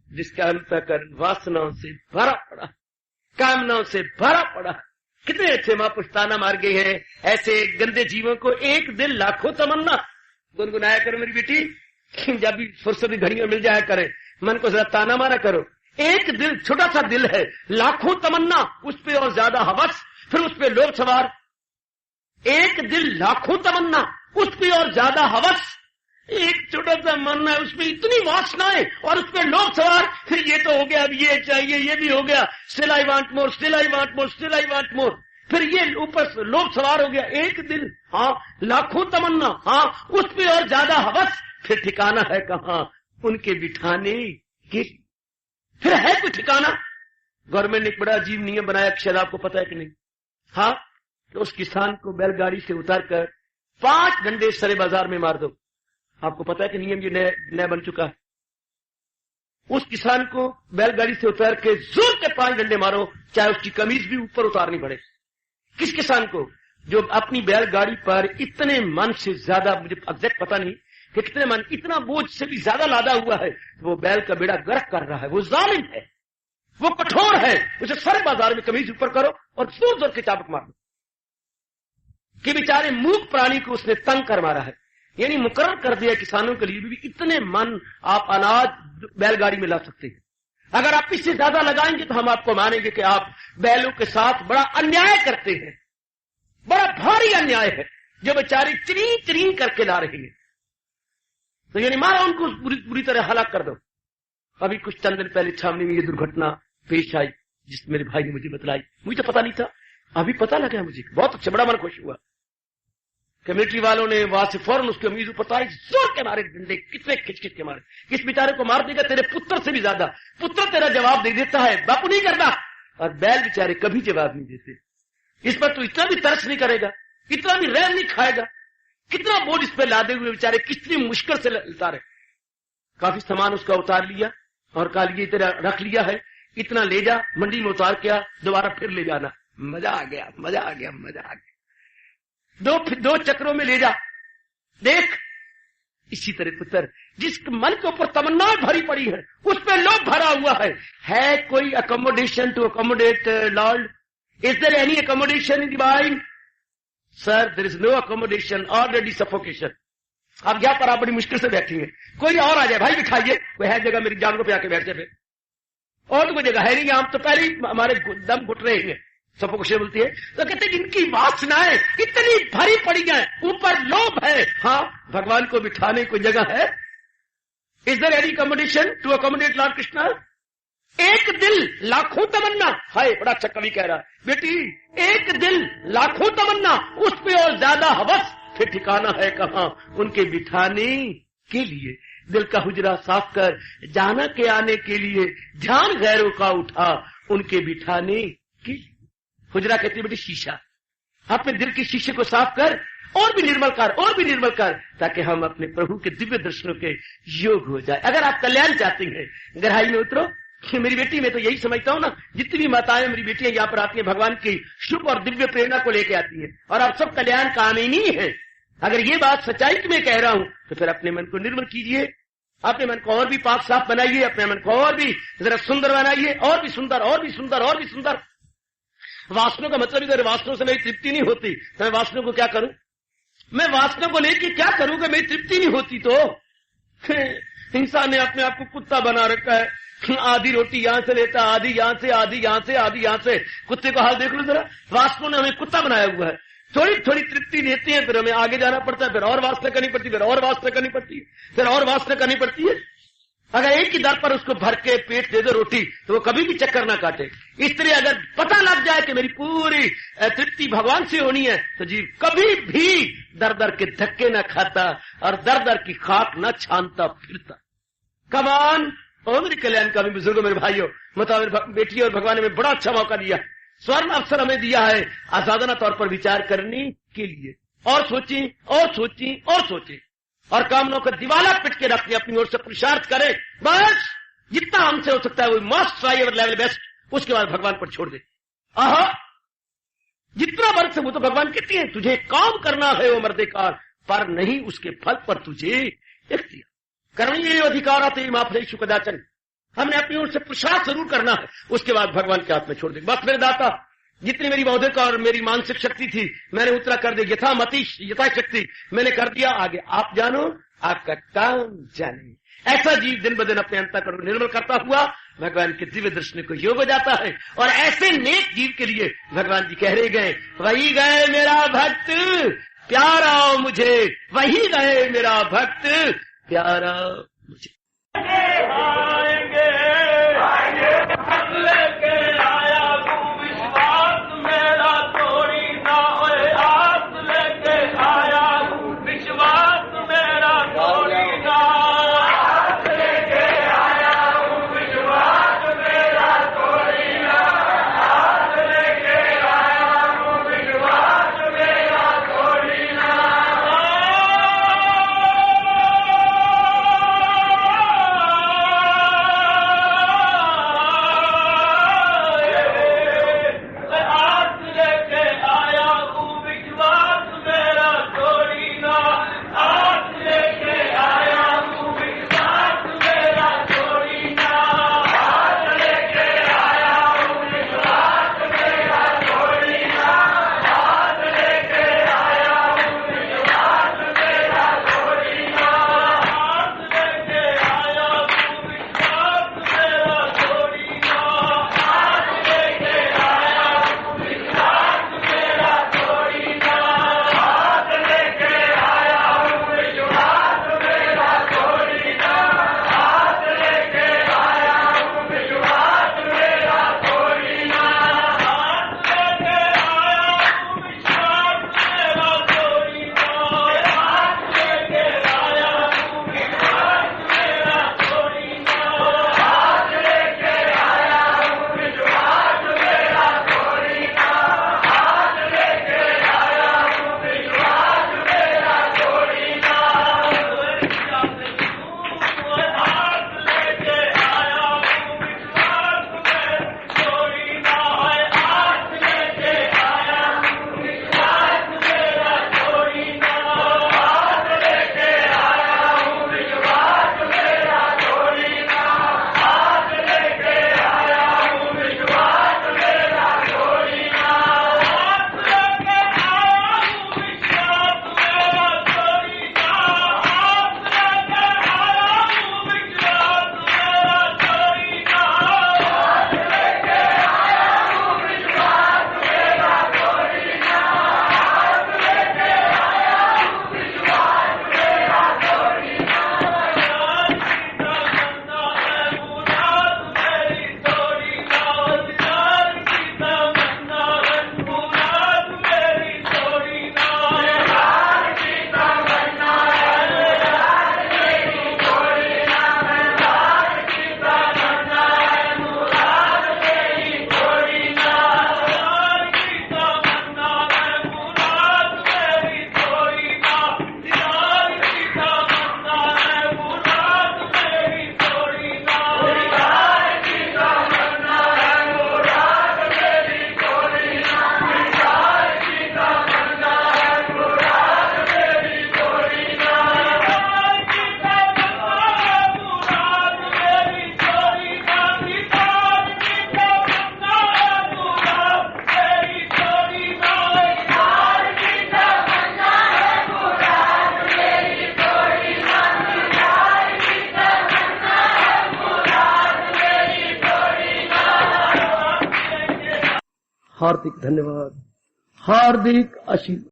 जिसका अंतःकरण वासनाओं से भरा पड़ा, कामनाओं से भरा पड़ा। कितने अच्छे महापुरुष ताना मार गए हैं ऐसे गंदे जीवों को। एक दिल लाखों तमन्ना, गुनगुनाया करो मेरी बेटी, जब भी फुर्सती घड़ियां मिल जाया करे, मन को जरा ताना मारा करो। एक दिल, छोटा सा दिल है, लाखों तमन्ना, उस पे और ज्यादा हवस, फिर उस पे लोभ सवार। एक दिल लाखों तमन्ना, उस पे और ज्यादा हवस। एक छोटा सा मन है, उसमें इतनी वासनाएं और उसमें लोभ सवार। फिर ये तो हो गया, अब ये चाहिए, ये भी हो गया, still I want more, still I want more, still I want more. फिर ये ऊपर से लोभ सवार हो गया। एक दिल, हाँ, लाखों तमन्ना, हाँ, उस पे और ज्यादा हवस। फिर ठिकाना है कहाँ उनके बिठाने के? फिर है कोई ठिकाना? गवर्नमेंट ने एक बड़ा अजीब नियम बनाया, शायद आपको पता है कि नहीं। हाँ, तो उस किसान को बैलगाड़ी से उतार कर 5 डंडे सरे बाजार में मार दो। आपको पता है कि नियम ये नया बन चुका है। उस किसान को बैलगाड़ी से उतार के जोर के 5 डंडे मारो, चाहे उसकी कमीज भी ऊपर उतारनी पड़े। किस किसान को? जो अपनी बैलगाड़ी पर इतने मन से ज्यादा, मुझे एग्जैक्ट पता नहीं कि कितने मन, इतना बोझ से भी ज्यादा लादा हुआ है, वो बैल का बेड़ा गर्क कर रहा है। वो जालिम है, वो कठोर है। उसे सारे बाजार में कमीज ऊपर करो और जोर जोर के चाबुक मारो कि बेचारे मूक प्राणी को उसने तंग कर मारा है। यानी मुकर्रर कर दिया किसानों के लिए भी इतने मन आप अनाज बैलगाड़ी में ला सकते हैं। अगर आप इससे ज्यादा लगाएंगे तो हम आपको मानेंगे कि आप बैलों के साथ बड़ा अन्याय करते हैं, बड़ा भारी अन्याय है जो बेचारे चरी चरी करके ला रहे हैं। तो यानी मारा उनको बुरी तरह हलाक कर दो। अभी कुछ चंद दिन पहले छावनी में ये दुर्घटना पेश आई, जिस मेरे भाई ने मुझे बतलाई, मुझे तो पता नहीं था, अभी पता लगा मुझे। बहुत अच्छा, बड़ा मन खुश हुआ। कमेटी वालों ने वहां से फौरन उसके अमीज ऊपर जोर के मारे डंडे, कितने खिंच के मारे। किस बेचारे को मार देगा तेरे पुत्र से भी ज्यादा, पुत्र तेरा जवाब दे देता है, बापू नहीं करता। और बैल बेचारे कभी जवाब नहीं देते। इस पर तो इतना भी तरस नहीं करेगा, इतना भी रहम नहीं खाएगा। कितना बोझ इस पर लादे हुए बेचारे कितनी मुश्किल से उतारे। काफी सामान उसका उतार लिया और कहा ये तेरा रख लिया है, इतना ले जा, मंडी में उतार के दोबारा फिर ले जाना। मजा आ गया, मजा आ गया, मजा आ गया। दो चक्रों में ले जा, देख। इसी तरह पुत्र, जिस मन के ऊपर तमन्नाएं भरी पड़ी है, उस पर लोभ भरा हुआ है कोई accommodation to accommodate lord? Is there any accommodation in the mind? Sir, there is no accommodation, already suffocation. अब यहां पर आप बड़ी मुश्किल से बैठेंगे, कोई और आ जाए, भाई बिठाइए, वह है जगह, मेरी जान को पे आके बैठ जाए। और तो कोई जगह है नहीं, हम तो पहले ही हमारे दम घुट रहे हैं, सफोकेशन बोलती है। तो कहते हैं इनकी वासनाएं इतनी भरी पड़ी है, ऊपर लोभ है, हाँ, भगवान को बिठाने को जगह है? Is there any accommodation to accommodate lord Krishna? एक दिल लाखों तमन्ना, हाय बड़ा अच्छा कवि कह रहा है, बेटी एक दिल लाखों तमन्ना, उस पे और ज्यादा हवस। फिर ठिकाना है कहाँ उनके बिठाने के लिए? दिल का हुजरा साफ कर, जाना के आने के लिए ध्यान गैरों का उठा, उनके बिठाने की। हुजरा कहती है बेटी शीशा, अपने दिल के शीशे को साफ कर और भी निर्मल कर, और भी निर्मल कर, ताकि हम अपने प्रभु के दिव्य दर्शनों के योग हो जाए। अगर आप कल्याण चाहते हैं, गहराई में उतरो। मेरी बेटी, मैं तो यही समझता हूं ना, जितनी भी माताएं मेरी बेटियां यहाँ पर आती है, भगवान की शुभ और दिव्य प्रेरणा को लेके आती है, और आप सब कल्याण कामिनी है। अगर ये बात सच्चाई की मैं कह रहा हूं, तो फिर अपने मन को निर्मल कीजिए, अपने मन को और भी पाक साफ बनाइए, अपने मन को और भी जरा सुंदर बनाइए, और भी सुंदर, और भी सुंदर, और भी सुंदर। वासनों का मतलब अगर वासनों से मेरी तृप्ति नहीं होती तो मैं वासनों को क्या करूं? मैं वासनों को लेके क्या करूं कि मेरी तृप्ति नहीं होती? तो इंसान ने अपने आप को कुत्ता बना रखा है, आधी रोटी यहां से लेता, आधी यहां से, आधी यहां से, आधी यहां से। कुत्ते को हाल देख लो जरा, वासनों ने हमें कुत्ता बनाया हुआ है। थोड़ी थोड़ी तृप्ति देती है, फिर हमें आगे जाना पड़ता है, फिर और वासना करनी पड़ती है, फिर और वासना करनी पड़ती है, फिर और वासना करनी पड़ती है। अगर एक ही दर पर उसको भर के पेट दे दो रोटी, तो वो कभी भी चक्कर ना काटे। इसलिए अगर पता लग जाए कि मेरी पूरी तृप्ति भगवान से होनी है, तो जीव कभी भी दर दर के धक्के ना खाता और दर दर की खाक न छानता फिरता। कमान ओ मेरी कल्याण का भी बुजुर्गों, मेरे भाइयों, मतलब बेटी और भगवान ने हमें बड़ा अच्छा मौका दिया, स्वर्ण अवसर हमें दिया है आजादाना तौर पर विचार करने के लिए। और सोचें, और सोचें, और सोचें, और कामनों को दिवाला पिट के रखने, अपनी ओर से पुरुषार्थ करें। बस जितना हमसे हो सकता है वो must try ever level best, उसके बाद भगवान पर छोड़ दे। आहा, जितना वर्ग से वो तो भगवान कहती है तुझे काम करना है वो मर्देकार, पर नहीं उसके फल पर तुझे इख्तियार करनी अधिकार आते माफलेशु कदाचन। हमने अपनी ओर से पुरुषार्थ जरूर करना है, उसके बाद भगवान के हाथ में छोड़ दे। बस मेरे दाता, जितनी मेरी बौद्धिक और मेरी मानसिक शक्ति थी मैंने उतरा कर दी, यथाशक्ति मैंने कर दिया। आगे आप जानो, आपका काम जाने। ऐसा जीव दिन ब दिन अपने अंतःकरण को निर्मल करता हुआ भगवान के दिव्य दर्शन को योग हो जाता है। और ऐसे नेक जीव के लिए भगवान जी कह रहे गए, वही गए मेरा भक्त प्यारा मुझे, वही गए मेरा भक्त प्यारा मुझे। हार्दिक धन्यवाद, हार्दिक आशीर्वाद।